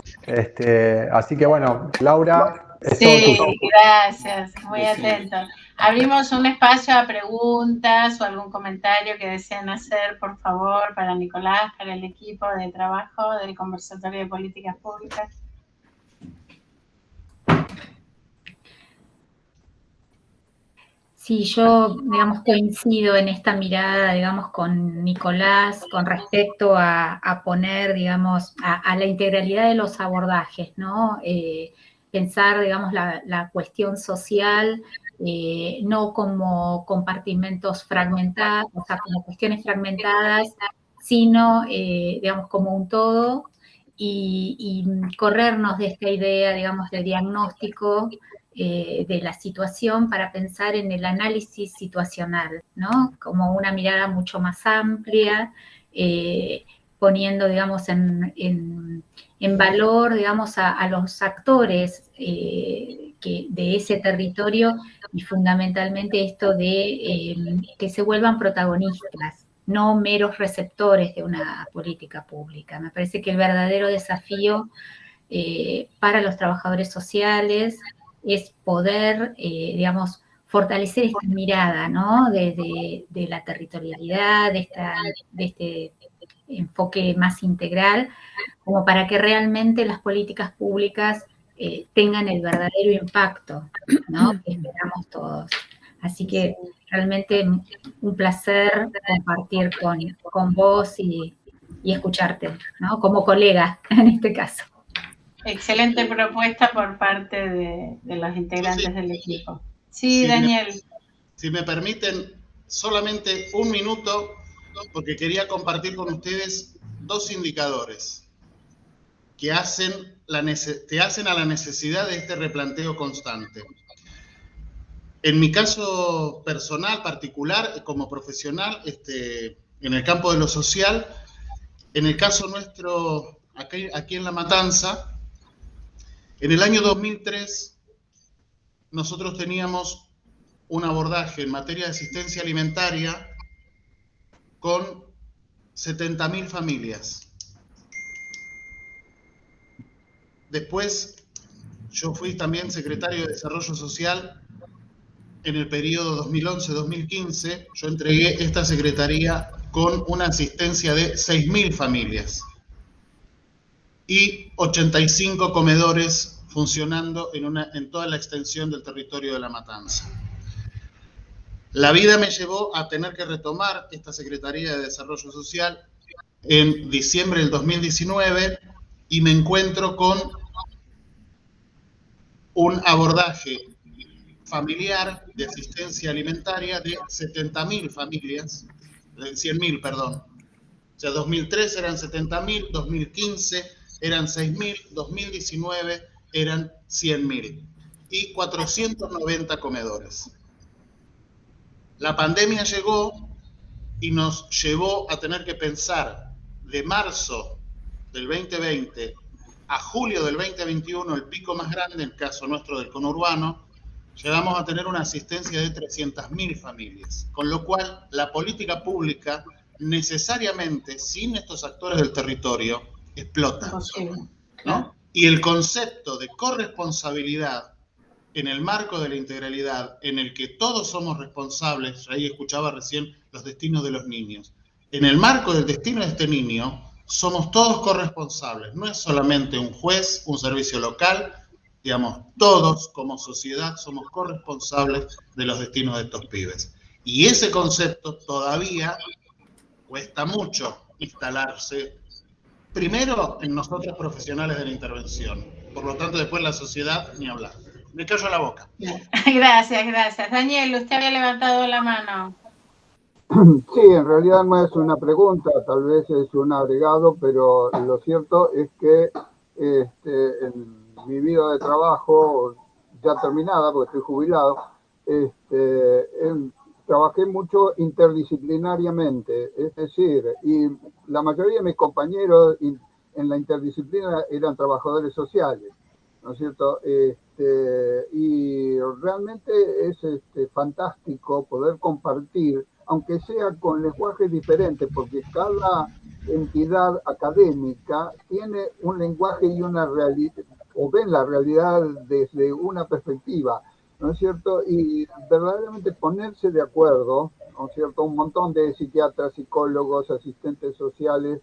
Así que bueno, Laura, es todo tuyo. Gracias, muy atento. Abrimos un espacio a preguntas o algún comentario que deseen hacer, por favor, para Nicolás, para el equipo de trabajo del Conversatorio de Políticas Públicas. Sí, yo, digamos, coincido en esta mirada, digamos, con Nicolás con respecto a poner, digamos, a la integralidad de los abordajes, ¿no? Pensar, digamos, la cuestión social no como compartimentos fragmentados, o sea, como cuestiones fragmentadas, sino, digamos, como un todo y corrernos de esta idea, digamos, de diagnóstico de la situación para pensar en el análisis situacional, ¿no? Como una mirada mucho más amplia, poniendo, digamos, en valor, digamos, a los actores de ese territorio y fundamentalmente esto de que se vuelvan protagonistas, no meros receptores de una política pública. Me parece que el verdadero desafío para los trabajadores sociales es poder, digamos, fortalecer esta mirada, ¿no? De la territorialidad, de este enfoque más integral, como para que realmente las políticas públicas tengan el verdadero impacto, ¿no? Que esperamos todos. Así que realmente un placer compartir con vos y escucharte, ¿no? Como colega en este caso. Excelente propuesta por parte de los integrantes del equipo. Sí, Daniel. Si me permiten, solamente un minuto, porque quería compartir con ustedes dos indicadores que hacen a la necesidad de este replanteo constante. En mi caso personal, particular, como profesional, en el campo de lo social, en el caso nuestro, aquí en La Matanza, en el año 2003, nosotros teníamos un abordaje en materia de asistencia alimentaria con 70.000 familias. Después, yo fui también secretario de Desarrollo Social en el periodo 2011-2015. Yo entregué esta secretaría con una asistencia de 6.000 familias y 85 comedores funcionando en toda la extensión del territorio de La Matanza. La vida me llevó a tener que retomar esta Secretaría de Desarrollo Social en diciembre del 2019 y me encuentro con un abordaje familiar de asistencia alimentaria de 70.000 familias, 100.000, perdón. O sea, 2003 eran 70.000, 2015 eran 6.000, 2019 eran 100.000 y 490 comedores. La pandemia llegó y nos llevó a tener que pensar de marzo del 2020 a julio del 2021, el pico más grande, en el caso nuestro del conurbano, llegamos a tener una asistencia de 300.000 familias, con lo cual la política pública necesariamente, sin estos actores del territorio, explota, ¿no? Y el concepto de corresponsabilidad en el marco de la integralidad, en el que todos somos responsables, ahí escuchaba recién los destinos de los niños, en el marco del destino de este niño, somos todos corresponsables, no es solamente un juez, un servicio local, digamos, todos como sociedad somos corresponsables de los destinos de estos pibes. Y ese concepto todavía cuesta mucho instalarse, primero en nosotros profesionales de la intervención, por lo tanto después la sociedad ni hablar. Me callo la boca. Gracias, gracias. Daniel, usted había levantado la mano. Sí, en realidad no es una pregunta, tal vez es un agregado, pero lo cierto es que en mi vida de trabajo, ya terminada, porque estoy jubilado, trabajé mucho interdisciplinariamente, es decir, y la mayoría de mis compañeros en la interdisciplina eran trabajadores sociales, ¿no es cierto? Y realmente es fantástico poder compartir, aunque sea con lenguajes diferentes, porque cada entidad académica tiene un lenguaje y una realidad, o ven la realidad desde una perspectiva, ¿no es cierto? Y verdaderamente ponerse de acuerdo, ¿no es cierto? Un montón de psiquiatras, psicólogos, asistentes sociales,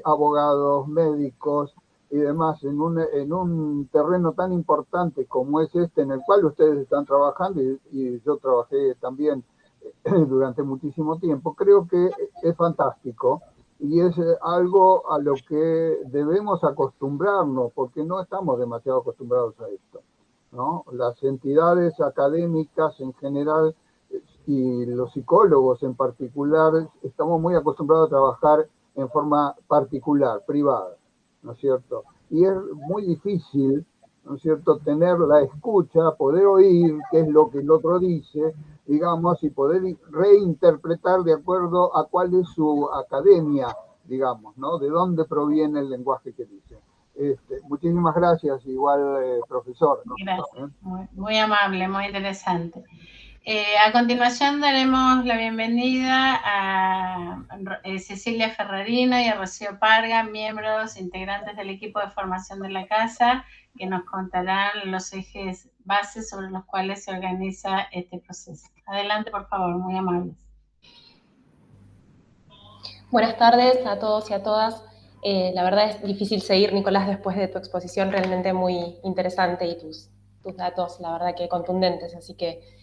abogados, médicos y demás, en un terreno tan importante como es en el cual ustedes están trabajando, y yo trabajé también durante muchísimo tiempo, creo que es fantástico. Y es algo a lo que debemos acostumbrarnos, porque no estamos demasiado acostumbrados a esto, ¿no? Las entidades académicas en general y los psicólogos en particular estamos muy acostumbrados a trabajar en forma particular, privada, ¿no es cierto? Y es muy difícil, ¿no es cierto?, tener la escucha, poder oír qué es lo que el otro dice, digamos, y poder reinterpretar de acuerdo a cuál es su academia, digamos, ¿no? De dónde proviene el lenguaje que dice. Muchísimas gracias, igual, profesor. Gracias, muy amable, muy interesante. A continuación daremos la bienvenida a Cecilia Ferrarino y a Rocío Parga, miembros integrantes del equipo de formación de la casa, que nos contarán los ejes bases sobre los cuales se organiza este proceso. Adelante, por favor, muy amables. Buenas tardes a todos y a todas. La verdad es difícil seguir, Nicolás, después de tu exposición realmente muy interesante y tus datos, la verdad que contundentes. Así que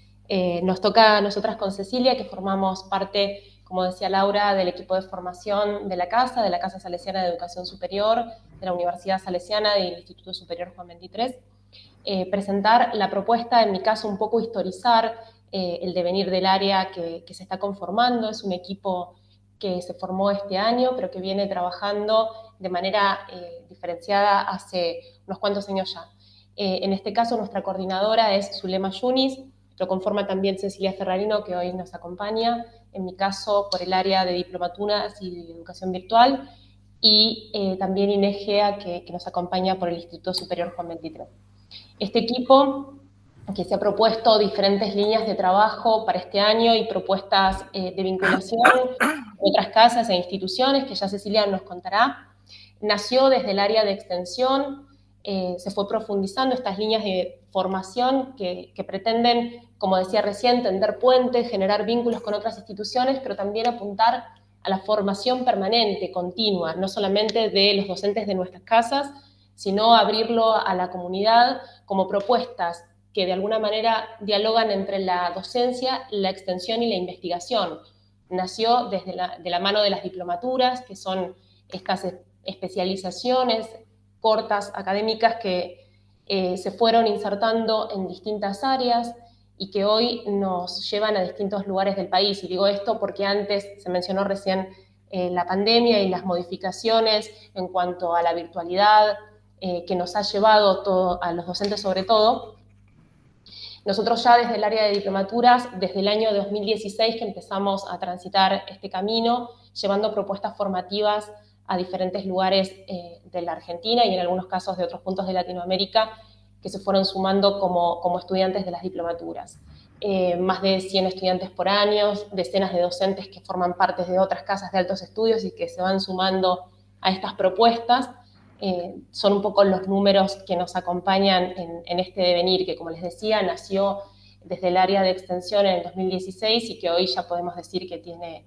nos toca a nosotras con Cecilia, que formamos parte, como decía Laura, del equipo de formación de la Casa Salesiana de Educación Superior, de la Universidad Salesiana y del Instituto Superior Juan XXIII. Presentar la propuesta, en mi caso un poco historizar el devenir del área que se está conformando. Es un equipo que se formó este año, pero que viene trabajando de manera diferenciada hace unos cuantos años ya. En este caso, nuestra coordinadora es Zulema Yunis, lo conforma también Cecilia Ferrarino, que hoy nos acompaña, en mi caso por el área de diplomaturas y de educación virtual, y también Inés Gea, que nos acompaña por el Instituto Superior Juan XXIII. Este equipo, que se ha propuesto diferentes líneas de trabajo para este año y propuestas de vinculación con otras casas e instituciones, que ya Cecilia nos contará, nació desde el área de extensión. Se fue profundizando estas líneas de formación que pretenden, como decía recién, tender puentes, generar vínculos con otras instituciones, pero también apuntar a la formación permanente, continua, no solamente de los docentes de nuestras casas, sino abrirlo a la comunidad como propuestas que de alguna manera dialogan entre la docencia, la extensión y la investigación. Nació desde de la mano de las diplomaturas, que son estas especializaciones cortas académicas que se fueron insertando en distintas áreas y que hoy nos llevan a distintos lugares del país. Y digo esto porque antes se mencionó recién la pandemia y las modificaciones en cuanto a la virtualidad que nos ha llevado a los docentes sobre todo. Nosotros ya desde el área de diplomaturas, desde el año 2016 que empezamos a transitar este camino, llevando propuestas formativas a diferentes lugares de la Argentina y en algunos casos de otros puntos de Latinoamérica, que se fueron sumando como estudiantes de las diplomaturas. Más de 100 estudiantes por año, decenas de docentes que forman parte de otras casas de altos estudios y que se van sumando a estas propuestas. Son un poco los números que nos acompañan en este devenir, que como les decía, nació desde el área de extensión en el 2016 y que hoy ya podemos decir que tiene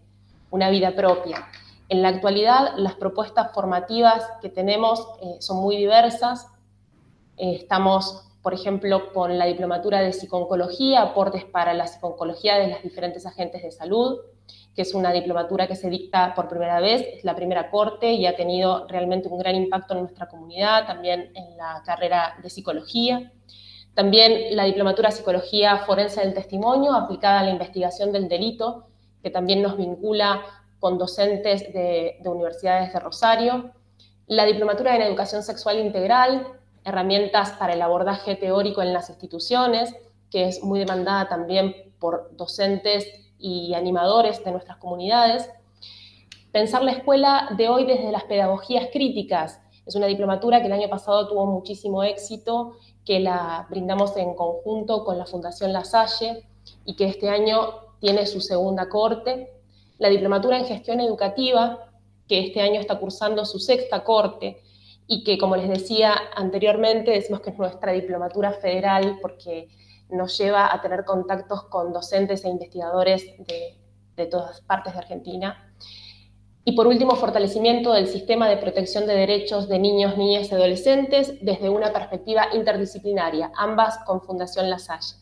una vida propia. En la actualidad, las propuestas formativas que tenemos son muy diversas. Estamos, por ejemplo, con la diplomatura de psico-oncología, aportes para la psico-oncología de los diferentes agentes de salud, que es una diplomatura que se dicta por primera vez, es la primera corte y ha tenido realmente un gran impacto en nuestra comunidad, también en la carrera de psicología. También la diplomatura Psicología Forense del Testimonio, aplicada a la investigación del delito, que también nos vincula con docentes de universidades de Rosario. La diplomatura en educación sexual integral, herramientas para el abordaje teórico en las instituciones, que es muy demandada también por docentes y animadores de nuestras comunidades. Pensar la escuela de hoy desde las pedagogías críticas. Es una diplomatura que el año pasado tuvo muchísimo éxito, que la brindamos en conjunto con la Fundación La Salle y que este año tiene su segunda corte. La diplomatura en gestión educativa, que este año está cursando su sexta corte y que, como les decía anteriormente, decimos que es nuestra diplomatura federal porque nos lleva a tener contactos con docentes e investigadores de todas partes de Argentina. Y por último, fortalecimiento del sistema de protección de derechos de niños, niñas y adolescentes desde una perspectiva interdisciplinaria, ambas con Fundación La Salle.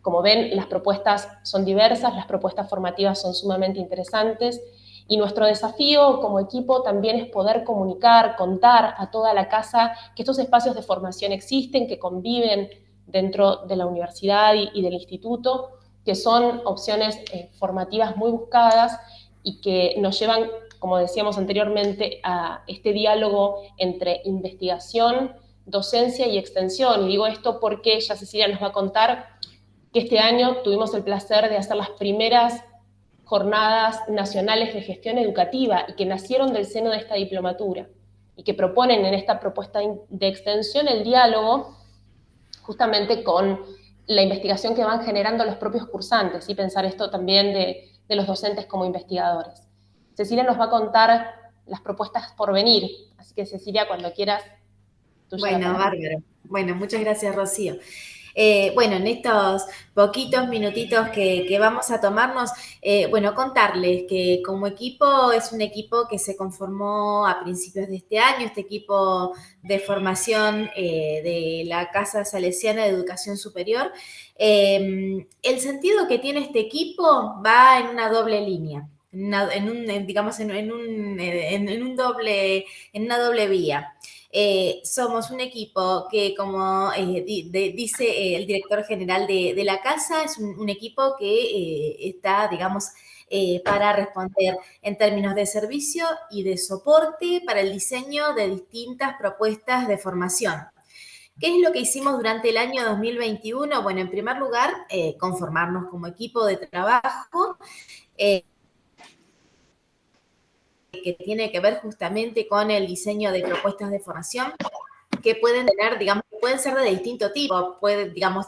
Como ven, las propuestas son diversas, las propuestas formativas son sumamente interesantes y nuestro desafío como equipo también es poder comunicar, contar a toda la casa que estos espacios de formación existen, que conviven dentro de la universidad y del instituto, que son opciones formativas muy buscadas y que nos llevan, como decíamos anteriormente, a este diálogo entre investigación, docencia y extensión. Y digo esto porque ya Cecilia nos va a contar que este año tuvimos el placer de hacer las primeras jornadas nacionales de gestión educativa y que nacieron del seno de esta diplomatura y que proponen en esta propuesta de extensión el diálogo justamente con la investigación que van generando los propios cursantes y pensar esto también de los docentes como investigadores. Cecilia nos va a contar las propuestas por venir, así que Cecilia, cuando quieras. Bueno, bárbaro. Bueno, muchas gracias, Rocío. Bueno, en estos poquitos minutitos que vamos a tomarnos, bueno, contarles que como equipo es un equipo que se conformó a principios de este año, este equipo de formación de la Casa Salesiana de Educación Superior. El sentido que tiene este equipo va en una doble línea. En una doble vía. Somos un equipo que, como dice el director general de la casa, es un equipo que está, digamos, para responder en términos de servicio y de soporte para el diseño de distintas propuestas de formación. ¿Qué es lo que hicimos durante el año 2021? Bueno, en primer lugar, conformarnos como equipo de trabajo, que tiene que ver justamente con el diseño de propuestas de formación que pueden tener, digamos, pueden ser de distinto tipo, pueden, digamos,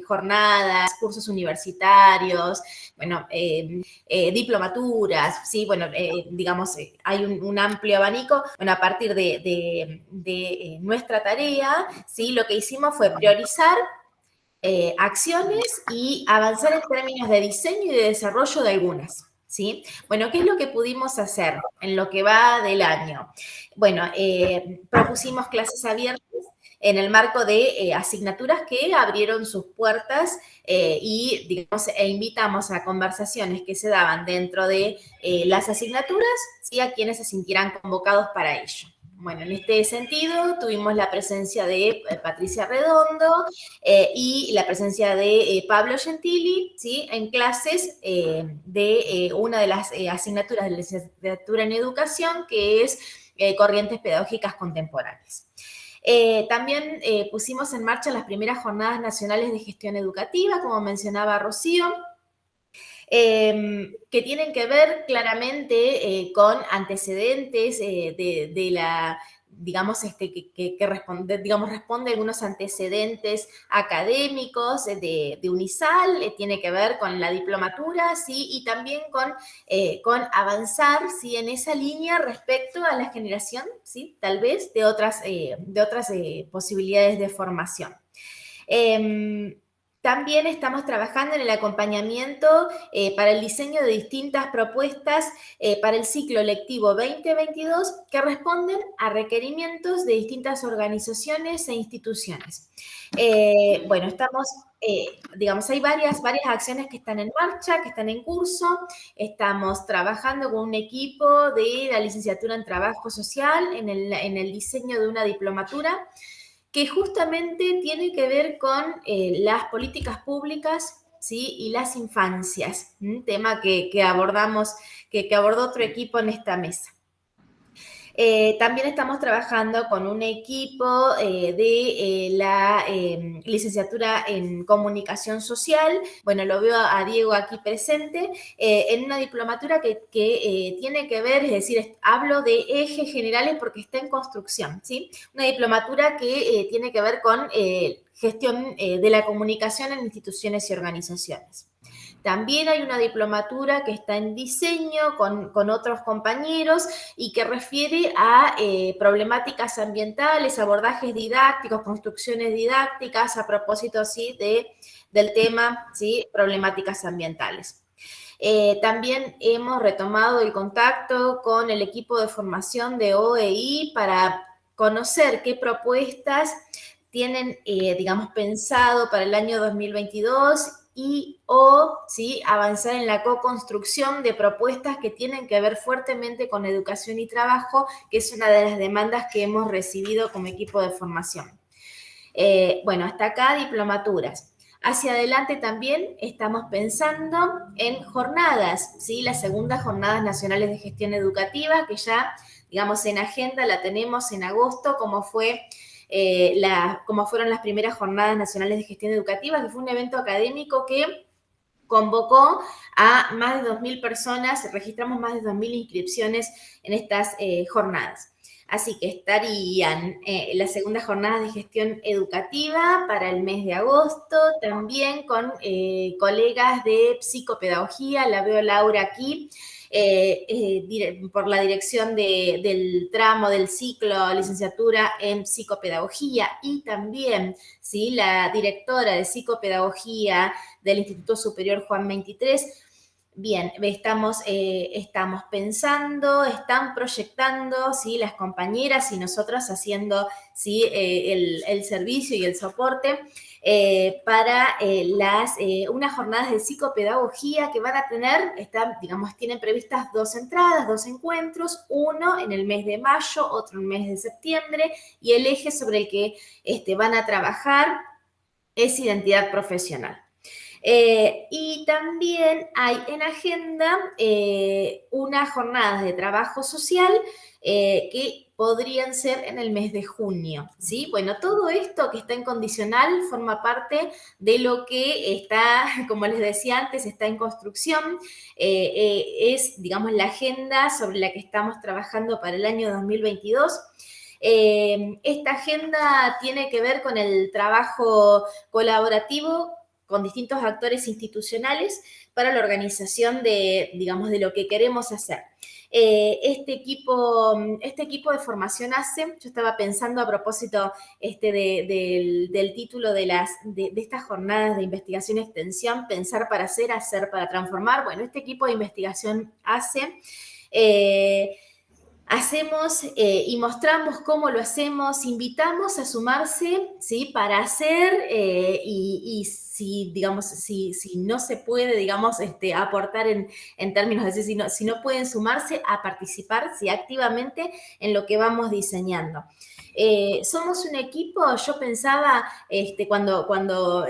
jornadas, cursos universitarios, bueno, diplomaturas, ¿sí? Bueno, digamos, hay un amplio abanico. Bueno, a partir de nuestra tarea, ¿sí? Lo que hicimos fue priorizar acciones y avanzar en términos de diseño y de desarrollo de algunas. ¿Sí? Bueno, ¿qué es lo que pudimos hacer en lo que va del año? Bueno, propusimos clases abiertas en el marco de asignaturas que abrieron sus puertas y, digamos, invitamos a conversaciones que se daban dentro de las asignaturas, ¿sí? A quienes se sintieran convocados para ello. Bueno, en este sentido tuvimos la presencia de Patricia Redondo y la presencia de Pablo Gentili, ¿sí? En clases de una de las asignaturas de la licenciatura en educación, que es Corrientes Pedagógicas Contemporáneas. También pusimos en marcha las primeras jornadas nacionales de gestión educativa, como mencionaba Rocío, que tienen que ver claramente con antecedentes de la, digamos, que responde a algunos antecedentes académicos de UNISAL, tiene que ver con la diplomatura, ¿sí? Y también con avanzar, ¿sí? En esa línea respecto a la generación, ¿sí? Tal vez de otras posibilidades de formación. También estamos trabajando en el acompañamiento para el diseño de distintas propuestas para el ciclo lectivo 2022 que responden a requerimientos de distintas organizaciones e instituciones. Bueno, estamos, digamos, hay varias acciones que están en marcha, que están en curso. Estamos trabajando con un equipo de la licenciatura en Trabajo Social en el diseño de una diplomatura que justamente tiene que ver con las políticas públicas, ¿sí? Y las infancias, un tema que abordó otro equipo en esta mesa. También estamos trabajando con un equipo de la licenciatura en comunicación social. Bueno, lo veo a Diego aquí presente, en una diplomatura que tiene que ver, es decir, hablo de ejes generales porque está en construcción, ¿sí? Una diplomatura que tiene que ver con gestión de la comunicación en instituciones y organizaciones. También hay una diplomatura que está en diseño con otros compañeros y que refiere a problemáticas ambientales, abordajes didácticos, construcciones didácticas a propósito, ¿sí?, del tema, ¿sí?, problemáticas ambientales. También hemos retomado el contacto con el equipo de formación de OEI para conocer qué propuestas tienen, digamos, pensado para el año 2022 ¿sí?, avanzar en la co-construcción de propuestas que tienen que ver fuertemente con educación y trabajo, que es una de las demandas que hemos recibido como equipo de formación. Bueno, hasta acá diplomaturas. Hacia adelante también estamos pensando en jornadas, ¿sí? Las segundas jornadas nacionales de gestión educativa, que ya, digamos, en agenda la tenemos en agosto, como fueron las primeras jornadas nacionales de gestión educativa, que fue un evento académico que convocó a más de 2.000 personas, registramos más de 2.000 inscripciones en estas jornadas. Así que estarían las segundas jornadas de gestión educativa para el mes de agosto, también con colegas de psicopedagogía, la veo Laura aquí, por la dirección del tramo del ciclo licenciatura en psicopedagogía, y también, ¿sí?, la directora de psicopedagogía del Instituto Superior Juan 23. Bien, estamos pensando, están proyectando, ¿sí?, las compañeras y nosotras haciendo, ¿sí?, el servicio y el soporte para unas jornadas de psicopedagogía que van a tener, tienen previstas 2 entradas, 2 encuentros, uno en el mes de mayo, otro en el mes de septiembre, y el eje sobre el que van a trabajar es identidad profesional. Y también hay en agenda unas jornadas de trabajo social que podrían ser en el mes de junio, ¿sí? Bueno, todo esto que está en condicional forma parte de lo que está, como les decía antes, está en construcción, es, digamos, la agenda sobre la que estamos trabajando para el año 2022. Esta agenda tiene que ver con el trabajo colaborativo con distintos actores institucionales para la organización de lo que queremos hacer. Este equipo de formación ACE, yo estaba pensando a propósito del título de estas jornadas de investigación y extensión, pensar para hacer, hacer para transformar. Bueno, este equipo de investigación ACE hacemos y mostramos cómo lo hacemos, invitamos a sumarse, ¿sí?, para hacer y si no se puede, aportar en términos, es decir, si no pueden sumarse a participar, ¿sí?, activamente en lo que vamos diseñando. Somos un equipo, yo pensaba cuando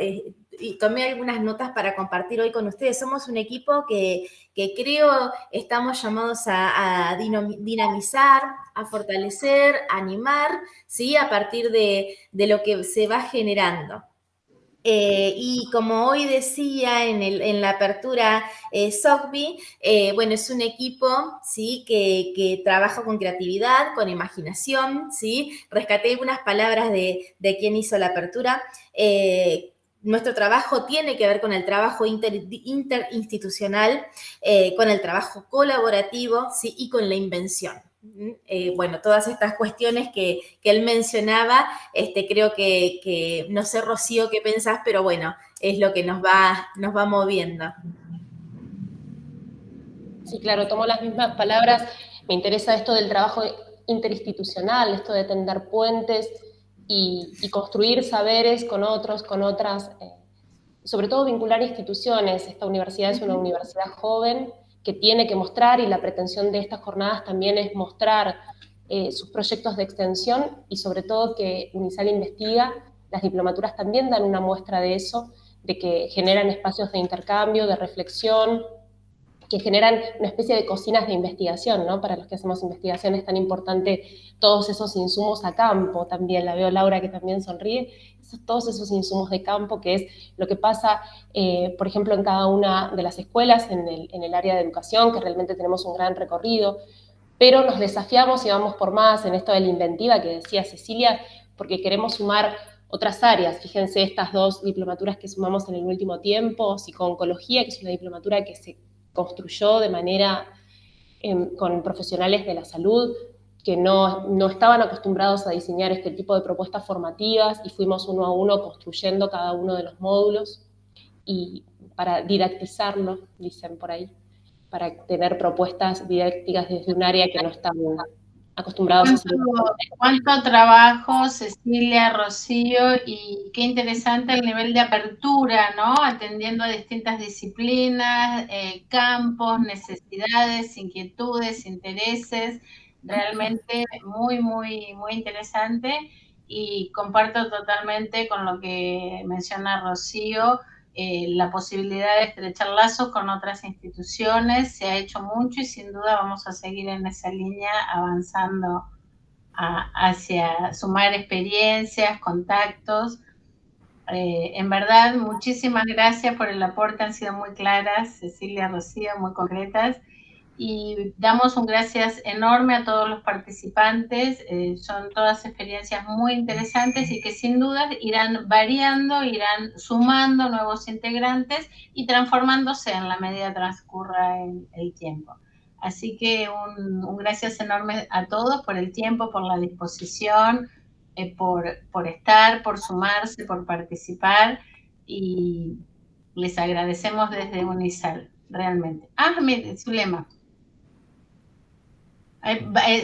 y tomé algunas notas para compartir hoy con ustedes, somos un equipo que creo estamos llamados a dinamizar, a fortalecer, a animar, ¿sí?, a partir de lo que se va generando. Y como hoy decía en la apertura SOCBI, bueno, es un equipo, ¿sí?, que trabaja con creatividad, con imaginación, ¿sí? Rescaté algunas palabras de quien hizo la apertura. Nuestro trabajo tiene que ver con el trabajo interinstitucional, con el trabajo colaborativo, ¿sí?, y con la invención. Bueno, todas estas cuestiones que él mencionaba, creo que no sé, Rocío, qué pensás, pero bueno, es lo que nos va moviendo. Sí, claro, tomo las mismas palabras. Me interesa esto del trabajo interinstitucional, esto de tender puentes y construir saberes con otros, con otras, sobre todo vincular instituciones. Esta universidad es una universidad joven que tiene que mostrar, y la pretensión de estas jornadas también es mostrar sus proyectos de extensión, y sobre todo que Unisal investiga. Las diplomaturas también dan una muestra de eso, de que generan espacios de intercambio, de reflexión, que generan una especie de cocinas de investigación, ¿no? Para los que hacemos investigación es tan importante todos esos insumos a campo también. La veo Laura que también sonríe. Todos esos insumos de campo, que es lo que pasa, por ejemplo, en cada una de las escuelas, en el área de educación, que realmente tenemos un gran recorrido, pero nos desafiamos y vamos por más en esto de la inventiva que decía Cecilia, porque queremos sumar otras áreas. Fíjense estas 2 diplomaturas que sumamos en el último tiempo, psico-oncología, que es una diplomatura que se construyó de manera con profesionales de la salud que no estaban acostumbrados a diseñar este tipo de propuestas formativas y fuimos uno a uno construyendo cada uno de los módulos y para didactizarlo, dicen por ahí, para tener propuestas didácticas desde un área que no están acostumbrados a hacer. ¿Cuánto trabajo, Cecilia, Rocío, y qué interesante el nivel de apertura, ¿no? Atendiendo a distintas disciplinas, campos, necesidades, inquietudes, intereses, realmente muy, muy, muy interesante, y comparto totalmente con lo que menciona Rocío, la posibilidad de estrechar lazos con otras instituciones. Se ha hecho mucho y sin duda vamos a seguir en esa línea avanzando hacia sumar experiencias, contactos. En verdad, muchísimas gracias por el aporte, han sido muy claras, Cecilia, Rocío, muy concretas. Y damos un gracias enorme a todos los participantes, son todas experiencias muy interesantes y que sin duda irán variando, irán sumando nuevos integrantes y transformándose en la medida que transcurra el tiempo. Así que un gracias enorme a todos por el tiempo, por la disposición, por estar, por sumarse, por participar, y les agradecemos desde UNISAL, realmente. Mire, Zulema.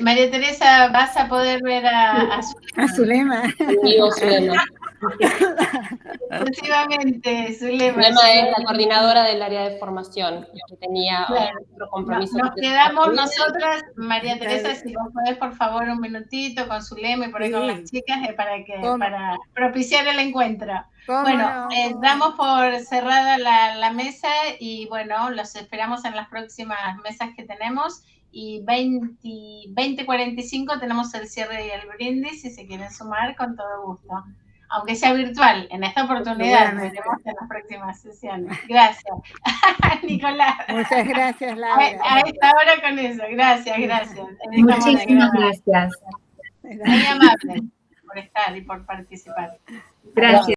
María Teresa, vas a poder ver a Zulema. Zulema. Exclusivamente, Zulema. Zulema es la coordinadora del área de formación, que tenía otro compromiso. Nos quedamos nosotras, María Teresa, si vos podés, por favor, un minutito con Zulema y por ahí con las chicas, para propiciar el encuentro. Bueno, damos por cerrada la mesa y bueno, los esperamos en las próximas mesas que tenemos. Y 20:45 tenemos el cierre y el brindis, si se quieren sumar, con todo gusto. Aunque sea virtual, en esta oportunidad, veremos en las próximas sesiones. Gracias. Nicolás. Muchas gracias, Laura. A esta hora con eso, gracias. Muchísimas gracias. Muy amable por estar y por participar. Gracias.